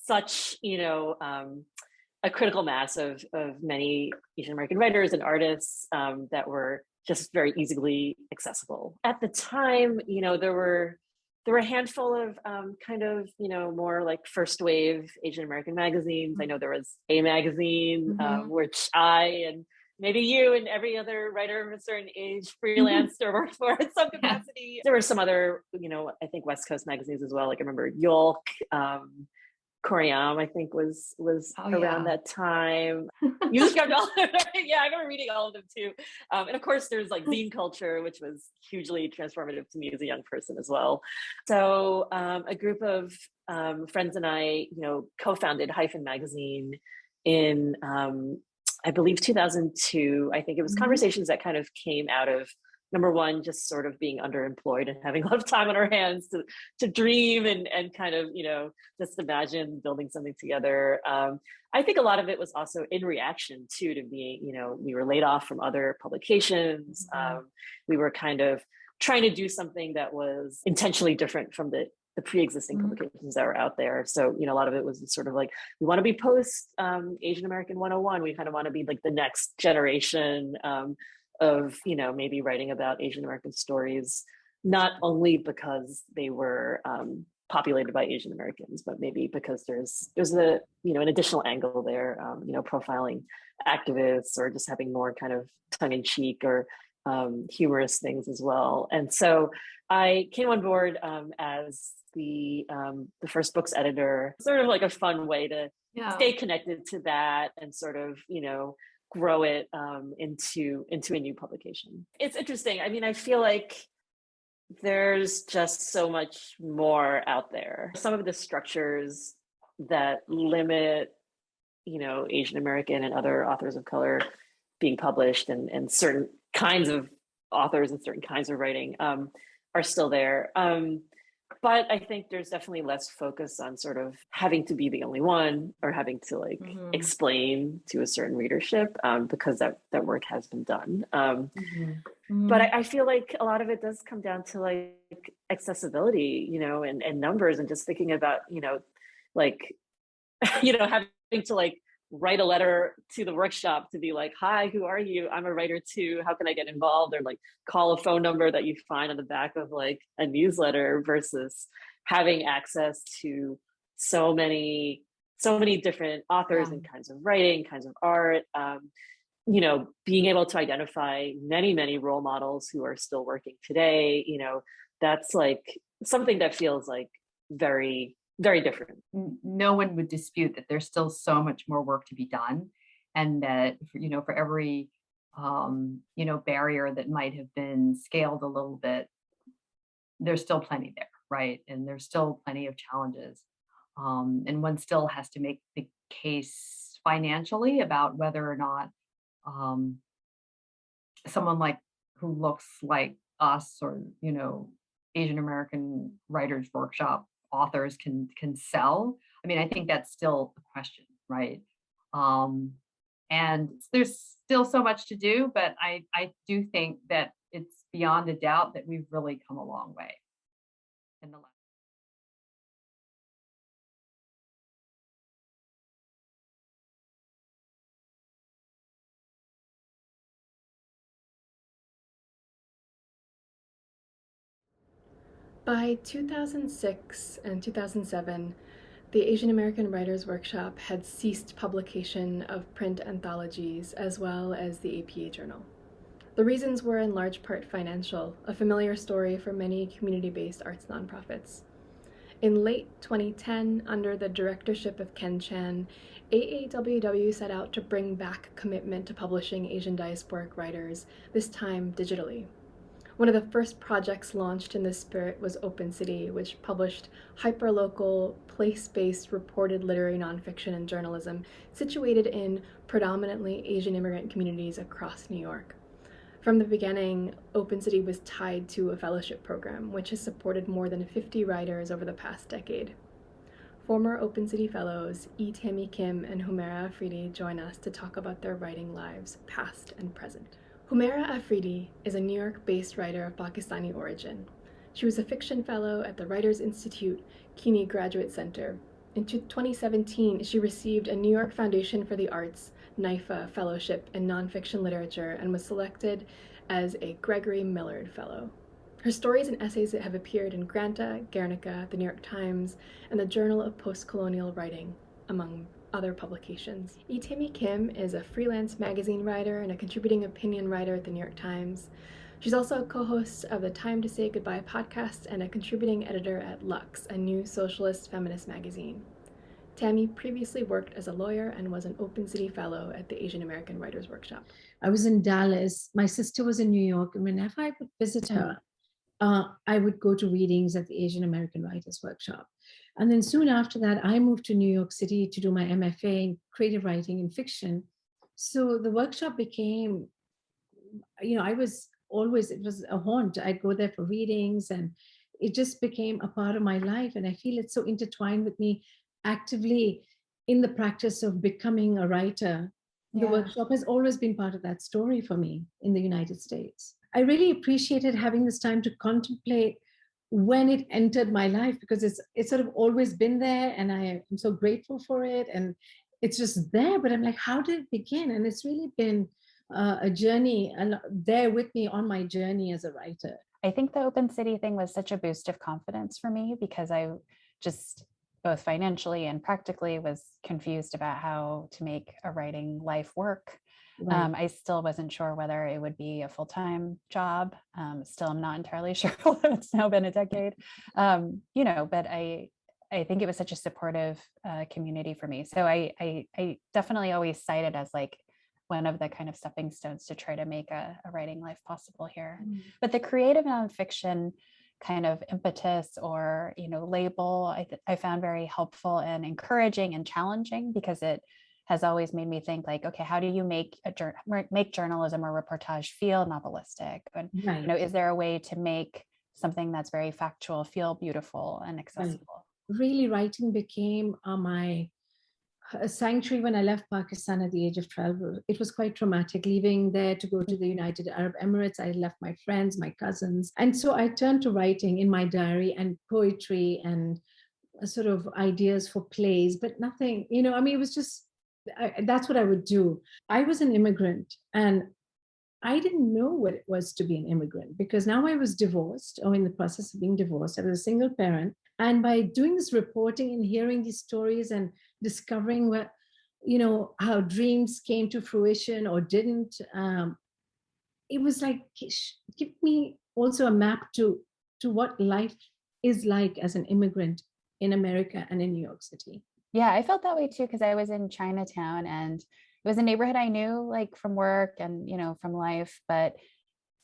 such, a critical mass of many Asian American writers and artists that were just very easily accessible. At the time, there were a handful of kind of, more like first wave Asian American magazines. I know there was A Magazine, which I and maybe you and every other writer of a certain age freelanced or worked for in some capacity. There were some other, I think West Coast magazines as well. Like I remember Yolk, Koream, I think was around that time. You described all of them. Yeah, I remember reading all of them too. And of course, there's like zine culture, which was hugely transformative to me as a young person as well. So a group of friends and I, co-founded Hyphen Magazine in, I believe 2002. I think it was conversations that kind of came out of, number one, just sort of being underemployed and having a lot of time on our hands to dream and kind of, just imagine building something together. I think a lot of it was also in reaction to being, we were laid off from other publications. We were kind of trying to do something that was intentionally different from the pre-existing publications that were out there. So, a lot of it was sort of like, we want to be post Asian American 101. We kind of want to be like the next generation of, maybe writing about Asian American stories, not only because they were populated by Asian Americans, but maybe because there's a, an additional angle there, profiling activists or just having more kind of tongue-in-cheek or humorous things as well. And so I came on board as the first book's editor, sort of like a fun way to stay connected to that and sort of, grow it into a new publication. It's interesting. I mean, I feel like there's just so much more out there. Some of the structures that limit, Asian American and other authors of color being published and certain kinds of authors and certain kinds of writing are still there. But I think there's definitely less focus on sort of having to be the only one or having to explain to a certain readership because that work has been done. But I feel like a lot of it does come down to like accessibility, and numbers and just thinking about, having to like write a letter to the workshop to be like, hi, who are you? I'm a writer too. How can I get involved? Or like call a phone number that you find on the back of like a newsletter versus having access to so many different authors and kinds of writing, kinds of art, being able to identify many role models who are still working today, that's like something that feels like very, very different. No one would dispute that there's still so much more work to be done, and that for every barrier that might have been scaled a little bit, there's still plenty there, right? And there's still plenty of challenges, and one still has to make the case financially about whether or not someone like who looks like us or Asian American Writers Workshop authors can sell. I mean, I think that's still a question, right? And there's still so much to do, but I do think that it's beyond a doubt that we've really come a long way in the last. By 2006 and 2007, the Asian American Writers Workshop had ceased publication of print anthologies as well as the APA Journal. The reasons were in large part financial, a familiar story for many community-based arts nonprofits. In late 2010, under the directorship of Ken Chan, AAWW set out to bring back commitment to publishing Asian diasporic writers, this time digitally. One of the first projects launched in this spirit was Open City, which published hyperlocal, place-based reported literary nonfiction and journalism situated in predominantly Asian immigrant communities across New York. From the beginning, Open City was tied to a fellowship program, which has supported more than 50 writers over the past decade. Former Open City Fellows Tammy Kim and Humera Afridi join us to talk about their writing lives, past and present. Humera Afridi is a New York-based writer of Pakistani origin. She was a fiction fellow at the Writers Institute Kini Graduate Center. In 2017, she received a New York Foundation for the Arts NYFA Fellowship in Nonfiction Literature and was selected as a Gregory Millard Fellow. Her stories and essays have appeared in Granta, Guernica, the New York Times, and the Journal of Postcolonial Writing, among other publications. Tammy Kim is a freelance magazine writer and a contributing opinion writer at the New York Times. She's also a co-host of the Time to Say Goodbye podcast and a contributing editor at Lux, a new socialist feminist magazine. Tammy previously worked as a lawyer and was an Open City Fellow at the Asian American Writers Workshop. I was in Dallas. My sister was in New York, and whenever I would visit her, I would go to readings at the Asian American Writers Workshop. And then soon after that, I moved to New York City to do my MFA in creative writing and fiction. So the workshop became, I was always, it was a haunt. I'd go there for readings, and it just became a part of my life. And I feel it's so intertwined with me actively in the practice of becoming a writer. The workshop has always been part of that story for me in the United States. I really appreciated having this time to contemplate when it entered my life, because it's sort of always been there, and I am so grateful for it, and it's just there. But I'm like, how did it begin? And it's really been a journey, and there with me on my journey as a writer. I think the Open City thing was such a boost of confidence for me, because I just both financially and practically was confused about how to make a writing life work. Right. I still wasn't sure whether it would be a full-time job. Still, I'm not entirely sure. It's now been a decade, but I think it was such a supportive community for me. So I definitely always cite it as like one of the kind of stepping stones to try to make a writing life possible here. But the creative nonfiction kind of impetus or label I found very helpful and encouraging and challenging, because it has always made me think like, okay, how do you make journalism or reportage feel novelistic? And is there a way to make something that's very factual feel beautiful and accessible? Really, writing became my sanctuary when I left Pakistan at the age of 12. It was quite traumatic leaving there to go to the United Arab Emirates. I left my friends, my cousins. And so I turned to writing in my diary and poetry and sort of ideas for plays, but nothing, it was just, that's what I would do. I was an immigrant, and I didn't know what it was to be an immigrant, because now I was divorced, or in the process of being divorced. I was a single parent. And by doing this reporting and hearing these stories and discovering what, how dreams came to fruition or didn't, it was like, give me also a map to what life is like as an immigrant in America and in New York City. Yeah, I felt that way too, because I was in Chinatown, and it was a neighborhood I knew like from work and, from life. But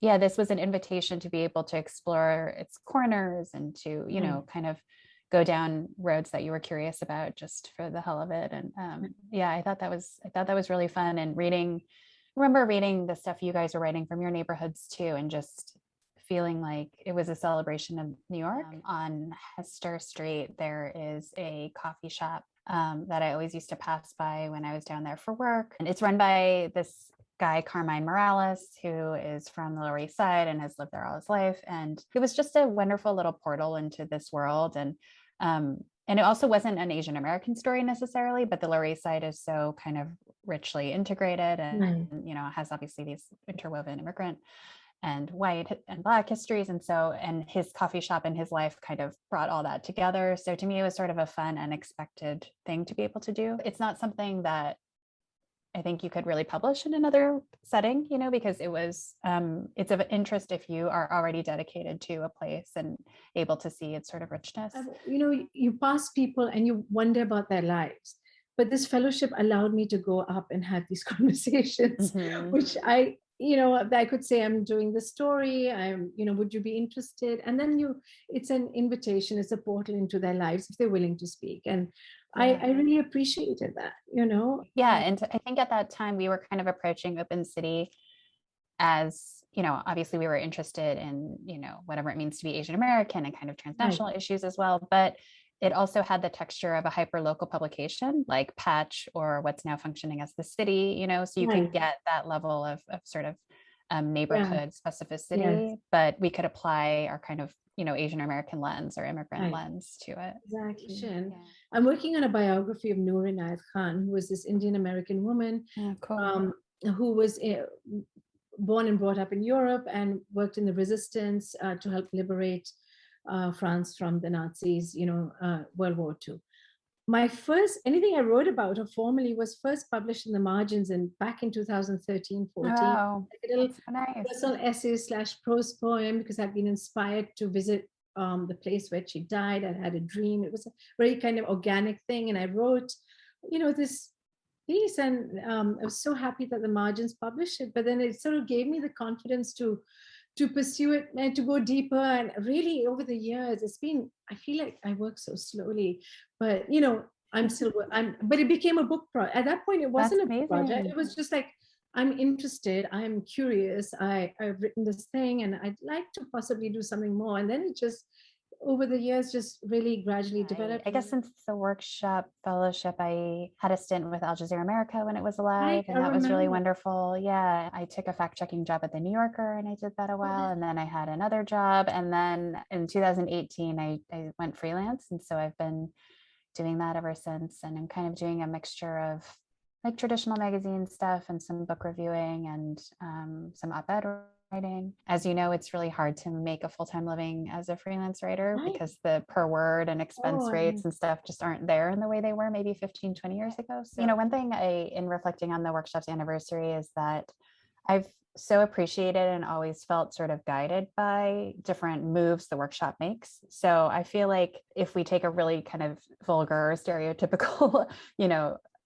yeah, this was an invitation to be able to explore its corners and to, kind of go down roads that you were curious about just for the hell of it. And I thought that was really fun. And remember reading the stuff you guys were writing from your neighborhoods too, and just feeling like it was a celebration of New York. On Hester Street, there is a coffee shop that I always used to pass by when I was down there for work. And it's run by this guy, Carmine Morales, who is from the Lower East Side and has lived there all his life. And it was just a wonderful little portal into this world. And it also wasn't an Asian American story necessarily, but the Lower East Side is so kind of richly integrated and has obviously these interwoven immigrant and white and Black histories. And his coffee shop and his life kind of brought all that together. So to me, it was sort of a fun, unexpected thing to be able to do. It's not something that I think you could really publish in another setting, because it was, it's of interest if you are already dedicated to a place and able to see its sort of richness. You pass people and you wonder about their lives. But this fellowship allowed me to go up and have these conversations, which I could say, I'm doing the story, would you be interested? And then it's an invitation, it's a portal into their lives if they're willing to speak. And I really appreciated that, Yeah, and I think at that time we were kind of approaching Open City as, obviously we were interested in, whatever it means to be Asian American and kind of transnational issues as well. But it also had the texture of a hyper-local publication like Patch or what's now functioning as The City, so you could get that level of sort of neighborhood specificity, but we could apply our kind of, Asian American lens or immigrant lens to it. Exactly. Yeah. I'm working on a biography of Noor Inayat Khan, who was this Indian American woman who was born and brought up in Europe and worked in the resistance to help liberate France from the Nazis, World War II. My first, anything I wrote about or formally was first published in the margins back in 2013, 14. Oh, A little that's so nice. personal essay / prose poem, because I've been inspired to visit the place where she died. I had a dream. It was a very kind of organic thing. And I wrote, this piece, and I was so happy that the margins published it. But then it sort of gave me the confidence to pursue it and to go deeper. And really over the years, I feel like I work so slowly, but but it became a book project. At that point, it wasn't a book project. It was just like, I'm interested, I'm curious, I've written this thing and I'd like to possibly do something more. And then it just, over the years, just really gradually developed. I guess since the workshop fellowship, I had a stint with Al Jazeera America when it was alive, and that was really wonderful. Yeah, I took a fact-checking job at the New Yorker, and I did that a while, and then I had another job, and then in 2018, I went freelance, and so I've been doing that ever since, and I'm kind of doing a mixture of like traditional magazine stuff and some book reviewing and some op-ed writing. As you know, it's really hard to make a full-time living as a freelance writer because the per word and expense rates and stuff just aren't there in the way they were maybe 15, 20 years ago. So, one thing in reflecting on the workshop's anniversary is that I've so appreciated and always felt sort of guided by different moves the workshop makes. So I feel like if we take a really kind of vulgar, stereotypical,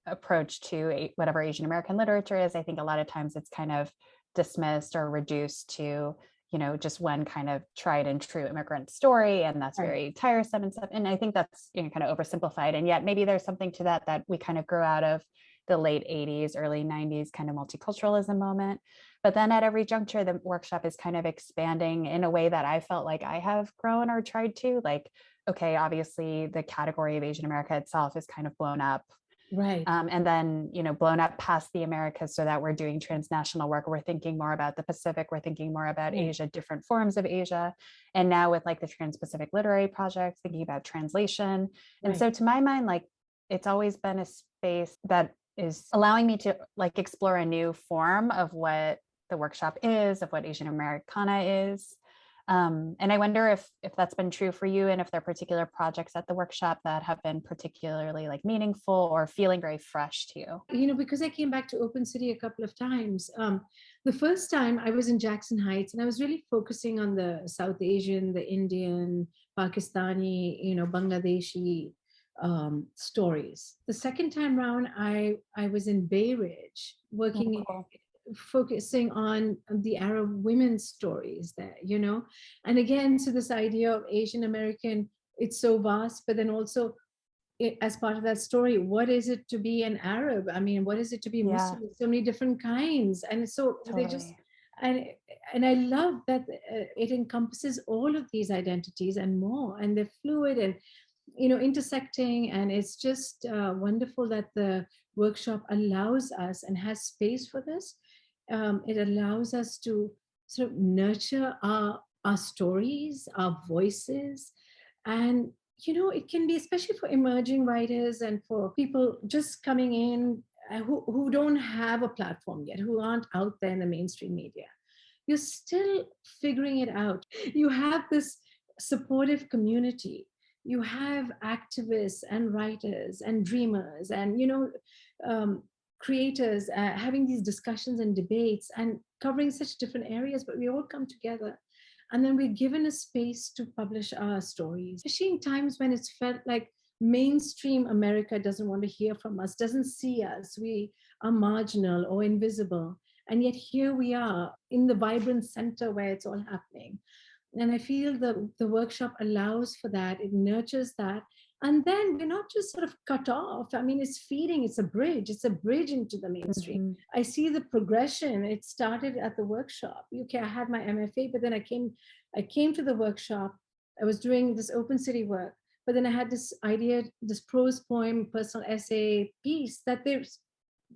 approach to whatever Asian American literature is, I think a lot of times it's kind of dismissed or reduced to, just one kind of tried and true immigrant story. And that's very tiresome and stuff. And I think that's kind of oversimplified. And yet maybe there's something to that we kind of grew out of the late 80s, early 90s kind of multiculturalism moment. But then at every juncture, the workshop is kind of expanding in a way that I felt like I have grown or tried to. Like, okay, obviously the category of Asian America itself is kind of blown up. Right. And then, blown up past the Americas so that we're doing transnational work. We're thinking more about the Pacific. We're thinking more about Asia, different forms of Asia. And now with like the Trans-Pacific Literary Project, thinking about translation. And so to my mind, like it's always been a space that is allowing me to like explore a new form of what the workshop is, of what Asian Americana is. And I wonder if that's been true for you, and if there are particular projects at the workshop that have been particularly like meaningful or feeling very fresh to you. Because I came back to Open City a couple of times. The first time I was in Jackson Heights, and I was really focusing on the South Asian, the Indian, Pakistani, Bangladeshi stories. The second time around, I was in Bay Ridge working. Focusing on the Arab women's stories there, and again, so this idea of Asian American, it's so vast, but then also as part of that story, what is it to be an Arab? I mean, what is it to be Muslim? So many different kinds, and so they just, and I love that it encompasses all of these identities and more, and they're fluid and intersecting, and it's just wonderful that the workshop allows us and has space for this. It allows us to sort of nurture our stories, our voices, and it can be, especially for emerging writers and for people just coming in who don't have a platform yet, who aren't out there in the mainstream media. You're still figuring it out. You have this supportive community. You have activists and writers and dreamers and creators having these discussions and debates and covering such different areas, but we all come together, and then we're given a space to publish our stories, especially in times when it's felt like mainstream America doesn't want to hear from us, doesn't see us, we are marginal or invisible, and yet here we are in the vibrant center where it's all happening. And I feel the workshop allows for that, it nurtures that. And then we're not just sort of cut off. I mean, it's feeding, it's a bridge into the mainstream. I see the progression. It started at the workshop. Okay, I had my MFA, but then I came to the workshop. I was doing this Open City work, but then I had this idea, this prose poem, personal essay piece that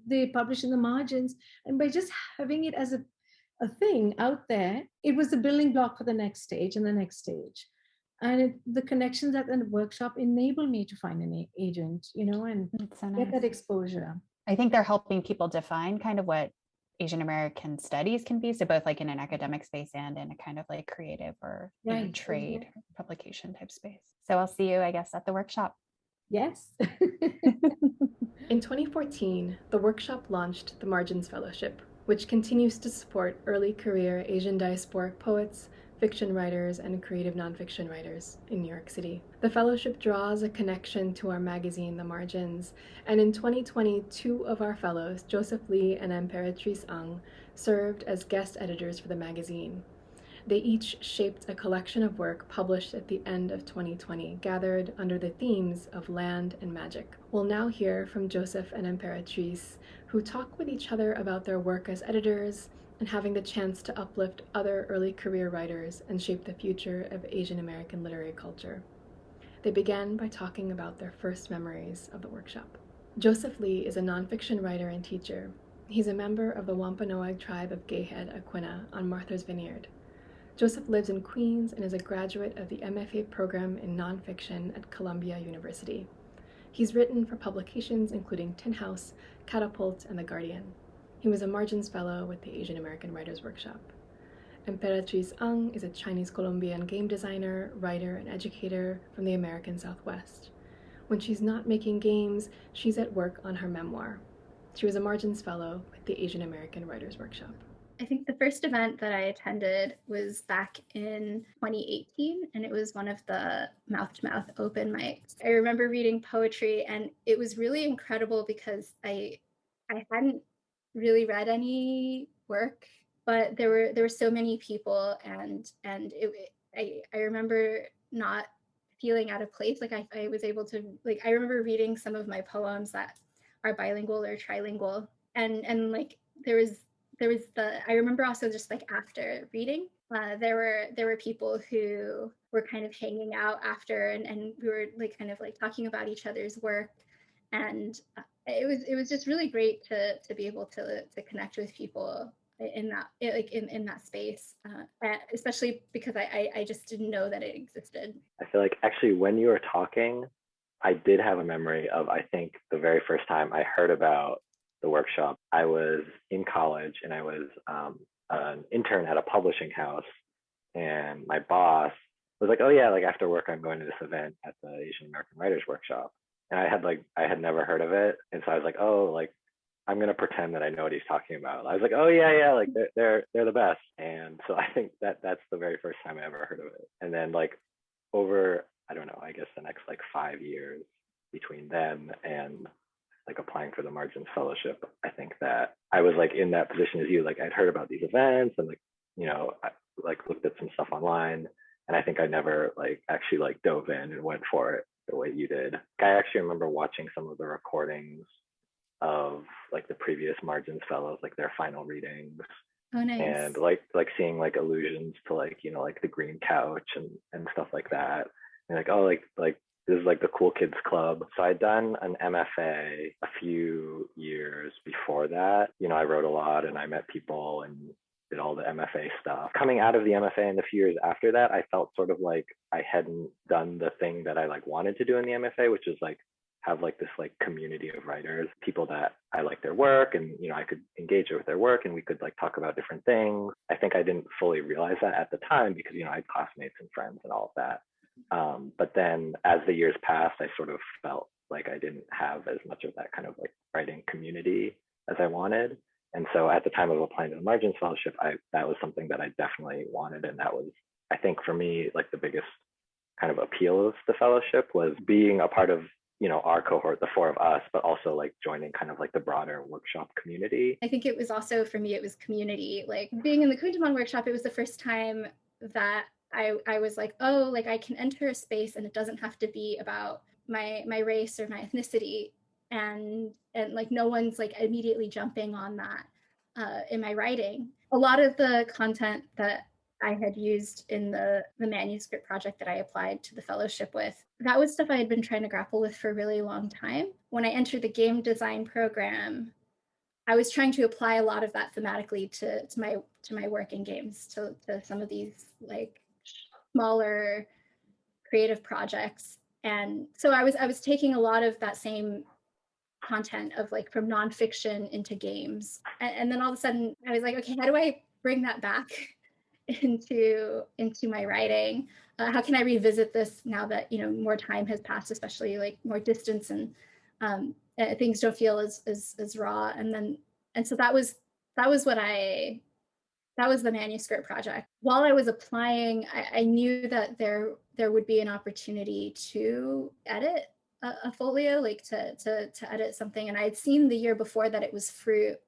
they published in the margins. And by just having it as a thing out there, it was the building block for the next stage and the next stage. And the connections at the workshop enable me to find an agent, and so get that exposure. I think they're helping people define kind of what Asian American studies can be. So both like in an academic space and in a kind of like creative or trade publication type space. So I'll see you, I guess, at the workshop. Yes. In 2014, the workshop launched the Margins Fellowship, which continues to support early career Asian diasporic poets, fiction writers, and creative nonfiction writers in New York City. The fellowship draws a connection to our magazine, The Margins, and in 2020, 2 of our fellows, Joseph Lee and Emperatriz Ung, served as guest editors for the magazine. They each shaped a collection of work published at the end of 2020, gathered under the themes of land and magic. We'll now hear from Joseph and Emperatriz, who talk with each other about their work as editors and having the chance to uplift other early career writers and shape the future of Asian American literary culture. They began by talking about their first memories of the workshop. Joseph Lee is a nonfiction writer and teacher. He's a member of the Wampanoag tribe of Gayhead, Aquinnah, on Martha's Vineyard. Joseph lives in Queens and is a graduate of the MFA program in nonfiction at Columbia University. He's written for publications including Tin House, Catapult, and The Guardian. He was a Margins Fellow with the Asian American Writers Workshop. Emperatriz Ung is a Chinese-Colombian game designer, writer, and educator from the American Southwest. When she's not making games, she's at work on her memoir. She was a Margins Fellow with the Asian American Writers Workshop. I think the first event that I attended was back in 2018, and it was one of the mouth-to-mouth open mics. I remember reading poetry, and it was really incredible because I hadn't really read any work, but there were so many people, and I remember not feeling out of place. Like I was able to, like, I remember reading some of my poems that are bilingual or trilingual, and like there was I remember also just like after reading, there were people who were kind of hanging out after, and we were like kind of like talking about each other's work, and it was just really great to be able to connect with people in that space, especially because I just didn't know that it existed. I feel like actually when you were talking, I did have a memory of, I think, the very first time I heard about the workshop. I was in college and I was an intern at a publishing house, and my boss was like, oh yeah, like after work I'm going to this event at the Asian American Writers Workshop, and I had never heard of it, and so I was like, oh, like I'm gonna pretend that I know what he's talking about. I was like, oh yeah, like they're the best. And so I think that's the very first time I ever heard of it. And then like over, I don't know, I guess the next like 5 years between then and like applying for the Margins Fellowship, I think that I was like in that position as you, like I'd heard about these events and like, you know, I like looked at some stuff online, and I think I never like actually like dove in and went for it the way you did. I actually remember watching some of the recordings of like the previous Margins Fellows, like their final readings. Oh, nice. And like seeing like allusions to like, you know, like the green couch and stuff like that. And like, oh, like this is like the cool kids club. So I'd done an MFA a few years before that. You know, I wrote a lot and I met people and did all the MFA stuff. Coming out of the MFA and the few years after that, I felt sort of like I hadn't done the thing that I like wanted to do in the MFA, which is like have like this like community of writers, people that I like their work, and you know I could engage with their work and we could like talk about different things. I think I didn't fully realize that at the time because you know I had classmates and friends and all of that. But then as the years passed, I sort of felt like I didn't have as much of that kind of like writing community as I wanted. And so at the time of applying to the Margins Fellowship, that was something that I definitely wanted. And that was, I think for me, like the biggest kind of appeal of the fellowship was being a part of, you know, our cohort, the 4 of us, but also like joining kind of like the broader workshop community. I think it was also, for me, it was community. Like being in the Kundiman workshop, it was the first time that I was like, oh, like I can enter a space and it doesn't have to be about my race or my ethnicity. And like no one's like immediately jumping on that in my writing. A lot of the content that I had used in the manuscript project that I applied to the fellowship with, that was stuff I had been trying to grapple with for a really long time. When I entered the game design program, I was trying to apply a lot of that thematically to my work in games, to some of these like smaller creative projects. And so I was taking a lot of that same content of like from nonfiction into games. And then all of a sudden I was like, okay, how do I bring that back into my writing? How can I revisit this now that, you know, more time has passed, especially like more distance, and things don't feel as raw. And so that was the manuscript project. While I was applying, I knew that there would be an opportunity to edit a folio, like to edit something. And I had seen the year before that it was fruit.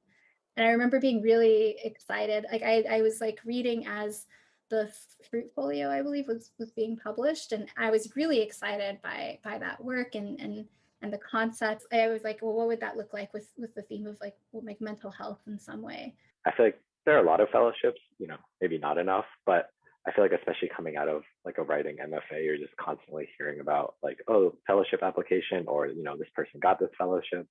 And I remember being really excited. Like I was like reading as the fruit folio, I believe, was being published. And I was really excited by that work and the concepts. I was like, well, what would that look like with the theme of like mental health in some way? I feel like there are a lot of fellowships, you know, maybe not enough, but I feel like especially coming out of like a writing MFA, you're just constantly hearing about like, oh, fellowship application, or, you know, this person got this fellowship.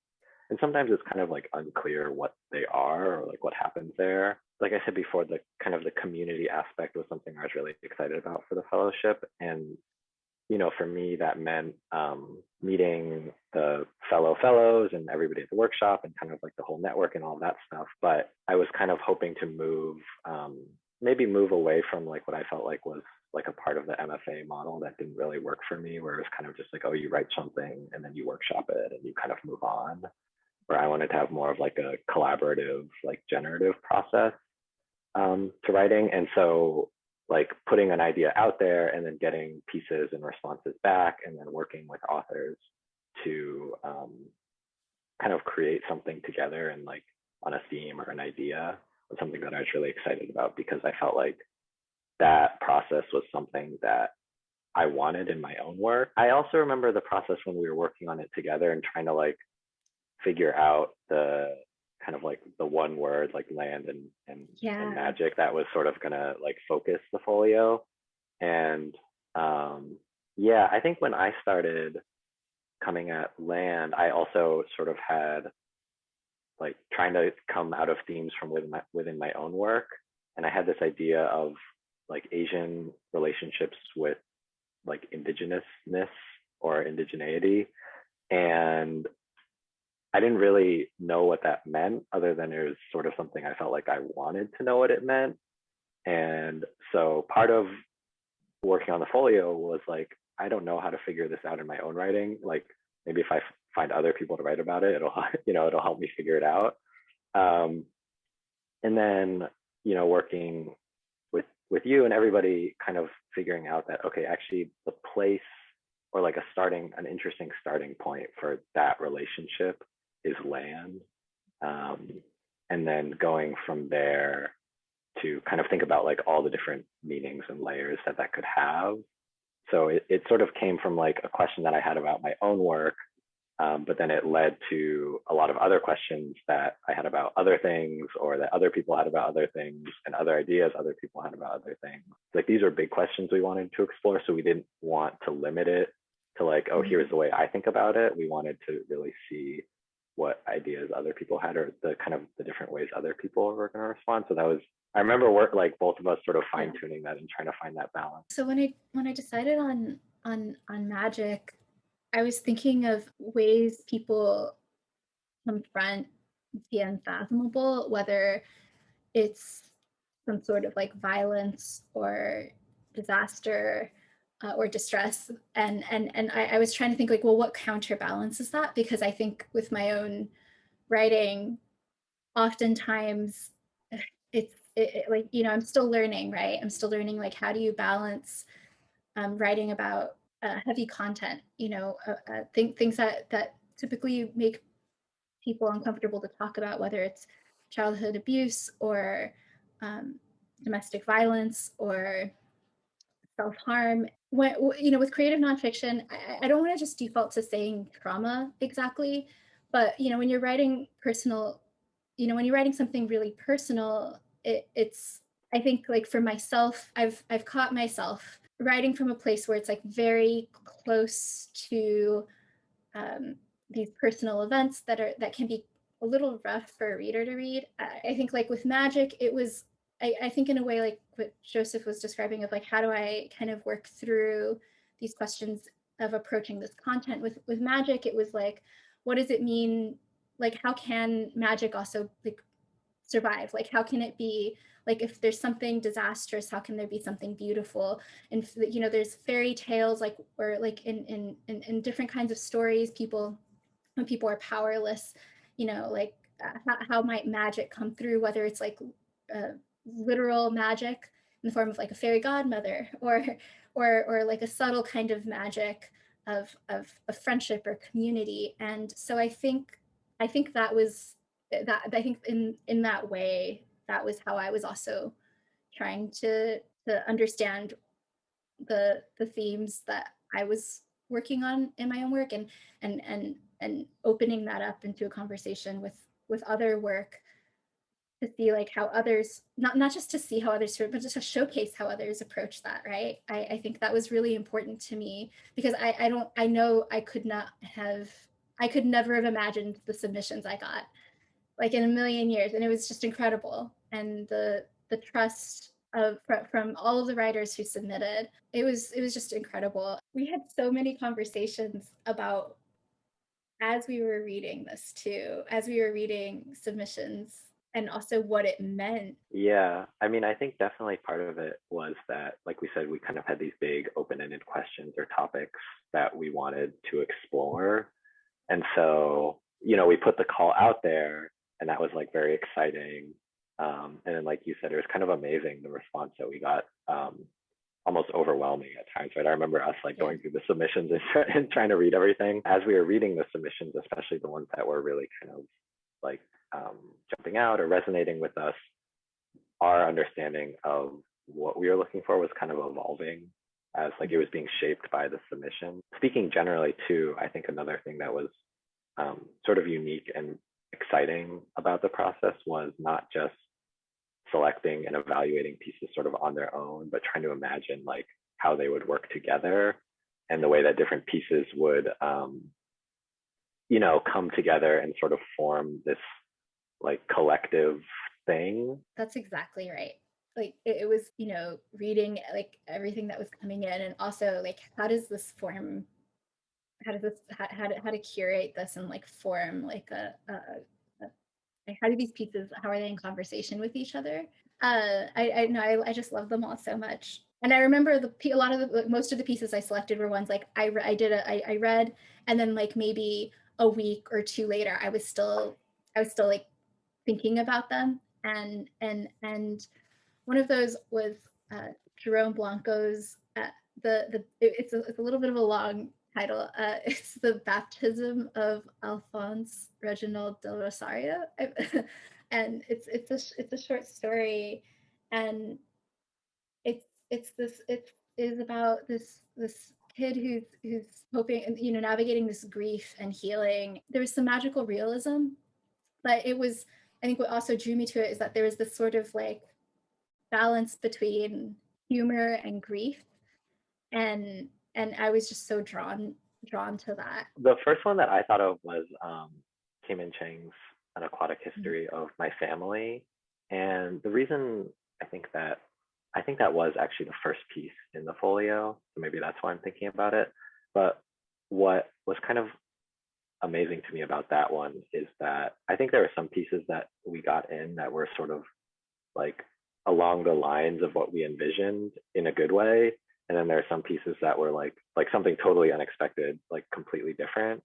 And sometimes it's kind of like unclear what they are or like what happens there. Like I said before, the kind of the community aspect was something I was really excited about for the fellowship. And, you know, for me, that meant meeting the fellows and everybody at the workshop and kind of like the whole network and all that stuff. But I was kind of hoping to maybe move away from like what I felt like was like a part of the MFA model that didn't really work for me, where it was kind of just like, oh, you write something and then you workshop it and you kind of move on. Where I wanted to have more of like a collaborative, like generative process to writing. And so like putting an idea out there and then getting pieces and responses back, and then working with authors to kind of create something together and like on a theme or an idea was something that I was really excited about, because I felt like that process was something that I wanted in my own work. I also remember the process when we were working on it together and trying to like figure out the kind of like the one word like land and magic that was sort of gonna like focus the folio. And yeah, I think when I started coming at land, I also sort of had like trying to come out of themes from within my own work. And I had this idea of like Asian relationships with like indigenousness or indigeneity. And I didn't really know what that meant, other than it was sort of something I felt like I wanted to know what it meant. And so part of working on the folio was like, I don't know how to figure this out in my own writing. Like maybe if I find other people to write about it, it'll, you know, it'll help me figure it out. And then, you know, working with you and everybody, kind of figuring out that, okay, actually the place or like an interesting starting point for that relationship is land. And then going from there to kind of think about like all the different meanings and layers that could have. So it sort of came from like a question that I had about my own work, but then it led to a lot of other questions that I had about other things, or that other people had about other things, and other ideas other people had about other things. Like these are big questions we wanted to explore, so we didn't want to limit it to like, oh, here's the way I think about it. We wanted to really see what ideas other people had, or the kind of the different ways other people were going to respond. So that was, I remember like both of us sort of fine tuning that and trying to find that balance. So when I decided on magic, I was thinking of ways people confront the unfathomable, whether it's some sort of like violence or disaster or distress. And I was trying to think like, well, what counterbalances that? Because I think with my own writing, oftentimes it's like, you know, I'm still learning, right? I'm still learning like, how do you balance writing about heavy content, you know, things that typically make people uncomfortable to talk about, whether it's childhood abuse or domestic violence or self-harm. When, you know, with creative nonfiction, I don't want to just default to saying trauma exactly, but, you know, when you're writing personal, you know, when you're writing something really personal, it's, I think like for myself, I've caught myself writing from a place where it's like very close to these personal events that can be a little rough for a reader to read. I think like with magic, it was, I think in a way like what Joseph was describing of like, how do I kind of work through these questions of approaching this content with magic? It was like, what does it mean? Like, how can magic also like survive? Like, how can it be, like, if there's something disastrous, how can there be something beautiful? And you know, there's fairy tales, like, or like in different kinds of stories, people, when people are powerless, you know, like how might magic come through, whether it's like literal magic in the form of like a fairy godmother, or like a subtle kind of magic of friendship or community. And so I think that was that, I think in that way, that was how I was also trying to understand the themes that I was working on in my own work, and opening that up into a conversation with other work, to see like how others, not just to see how others, but just to showcase how others approach that, right? I think that was really important to me, because I know I could never have imagined the submissions I got, like, in a million years. And it was just incredible. And the trust from all of the writers who submitted, it was just incredible. We had so many conversations about, as we were reading this too, as we were reading submissions, and also what it meant. Yeah, I mean, I think definitely part of it was that, like we said, we kind of had these big open-ended questions or topics that we wanted to explore. And so, you know, we put the call out there, and that was like very exciting. And then, like you said, it was kind of amazing, the response that we got, almost overwhelming at times, right? I remember us like going through the submissions and trying to read everything. As we were reading the submissions, especially the ones that were really kind of like jumping out or resonating with us, our understanding of what we were looking for was kind of evolving as like it was being shaped by the submission. Speaking generally too, I think another thing that was sort of unique and exciting about the process was not just selecting and evaluating pieces sort of on their own, but trying to imagine like how they would work together, and the way that different pieces would you know, come together and sort of form this like collective thing. That's exactly right. Like it was, you know, reading like everything that was coming in, and also like, how does this form, how to curate this and like form like like, how do these pieces, how are they in conversation with each other? I know, I just love them all so much. And I remember a lot of the, most of the pieces I selected were ones like I read, and then like maybe a week or two later, I was still like thinking about them. And one of those was Jerome Blanco's it's a little bit of a long title. It's The Baptism of Alphonse Reginald del Rosario. And it's a short story, and it is about this kid who's hoping, you know, navigating this grief and healing. There was some magical realism, but it was, I think what also drew me to it is that there was this sort of like balance between humor and grief, and I was just so drawn to that. The first one that I thought of was Kim and Chang's An Aquatic History of My Family. And the reason I think that was actually the first piece in the folio, so maybe that's why I'm thinking about it. But what was kind of amazing to me about that one is that I think there were some pieces that we got in that were sort of like along the lines of what we envisioned in a good way. And then there are some pieces that were like something totally unexpected, like completely different.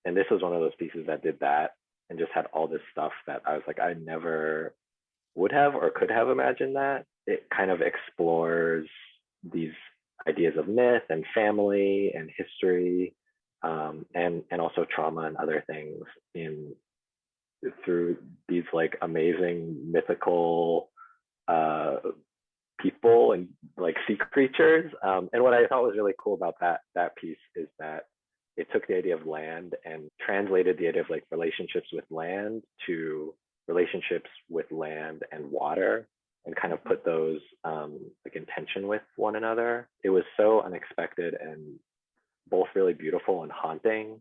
And this was one of those pieces that did that and just had all this stuff that I was like, I never would have or could have imagined that. It kind of explores these ideas of myth and family and history, and also trauma and other things through these like amazing mythical people and like sea creatures. And what I thought was really cool about that piece is that it took the idea of land and translated the idea of like relationships with land to relationships with land and water, and kind of put those like in tension with one another. It was so unexpected and both really beautiful and haunting.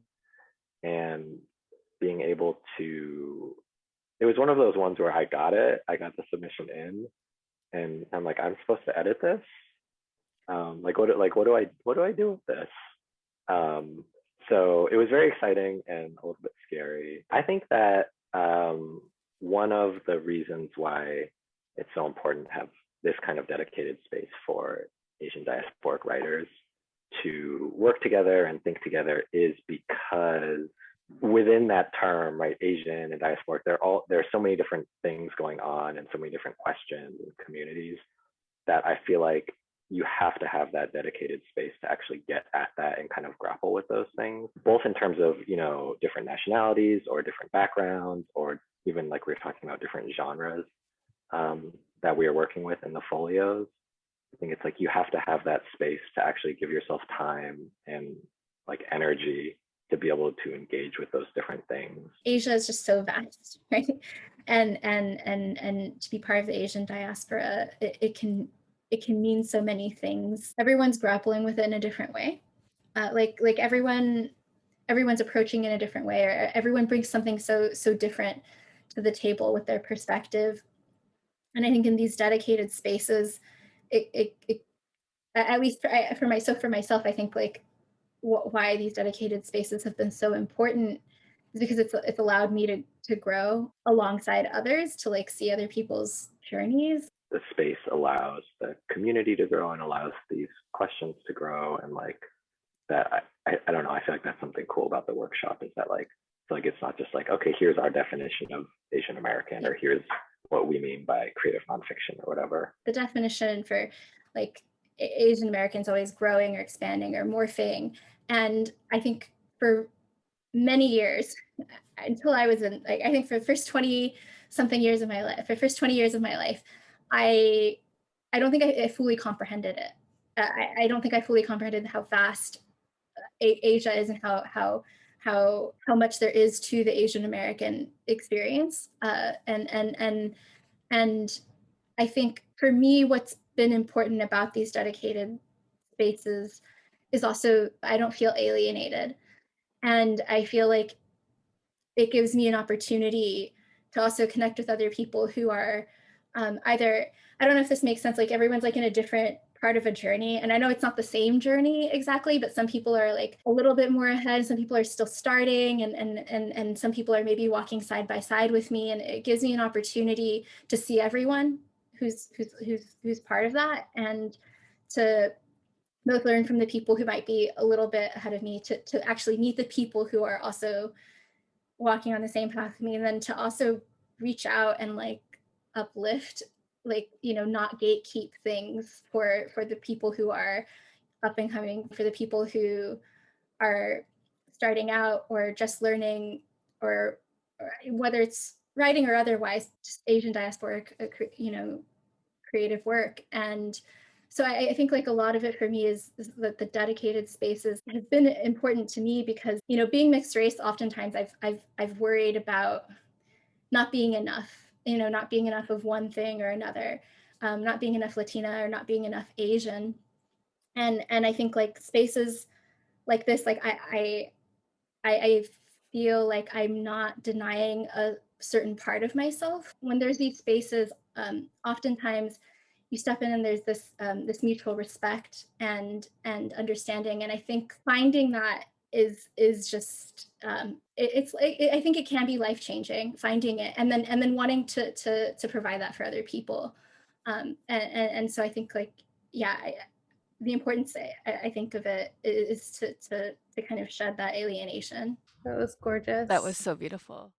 And being able to, it was one of those ones where I got the submission in, and I'm like, I'm supposed to edit this. Like what do I do with this? So it was very exciting and a little bit beneficiary. I think that one of the reasons why it's so important to have this kind of dedicated space for Asian diasporic writers to work together and think together is because within that term, right, Asian and diasporic, there are so many different things going on and so many different questions and communities that I feel like you have to have that dedicated space to actually get at that and kind of grapple with those things, both in terms of, you know, different nationalities or different backgrounds, or even like we were talking about different genres that we are working with in the folios. I think it's like you have to have that space to actually give yourself time and like energy to be able to engage with those different things. Asia is just so vast, right? And to be part of the Asian diaspora, it can mean so many things. Everyone's grappling with it in a different way. Like everyone's approaching it in a different way, or everyone brings something so different to the table with their perspective. And I think in these dedicated spaces, it at least for myself, I think like why these dedicated spaces have been so important is because it's allowed me to grow alongside others, to like see other people's journeys. The space allows the community to grow and allows these questions to grow, and like that I don't know, I feel like that's something cool about the workshop, is that like it's not just like, okay, here's our definition of Asian American, or here's what we mean by creative nonfiction or whatever. The definition for like Asian Americans always growing or expanding or morphing. And I think for many years, until I was in, like, I think for the first 20 something years of my life, I don't think I fully comprehended it. I don't think I fully comprehended how vast Asia is and how much there is to the Asian American experience. And I think for me, what's been important about these dedicated spaces is also, I don't feel alienated. And I feel like it gives me an opportunity to also connect with other people who are either, I don't know if this makes sense, like everyone's like in a different part of a journey. And I know it's not the same journey exactly, but some people are like a little bit more ahead. Some people are still starting, and some people are maybe walking side by side with me. And it gives me an opportunity to see everyone who's part of that, and to both learn from the people who might be a little bit ahead of me, to actually meet the people who are also walking on the same path with me, and then to also reach out and like uplift, like, you know, not gatekeep things for the people who are up and coming, for the people who are starting out or just learning, or whether it's writing or otherwise, just Asian diasporic, you know, creative work. And so I think like a lot of it for me is that the dedicated spaces have been important to me, because, you know, being mixed race, oftentimes I've worried about not being enough, you know, not being enough of one thing or another, not being enough Latina or not being enough Asian. And I think like spaces like this, like I feel like I'm not denying a certain part of myself. When there's these spaces, oftentimes you step in and there's this this mutual respect and understanding. And I think finding that is just it's like, I think it can be life-changing, finding it and then wanting to provide that for other people. And so I think like, yeah, the importance I think of it is to kind of shed that alienation. That was gorgeous. That was so beautiful.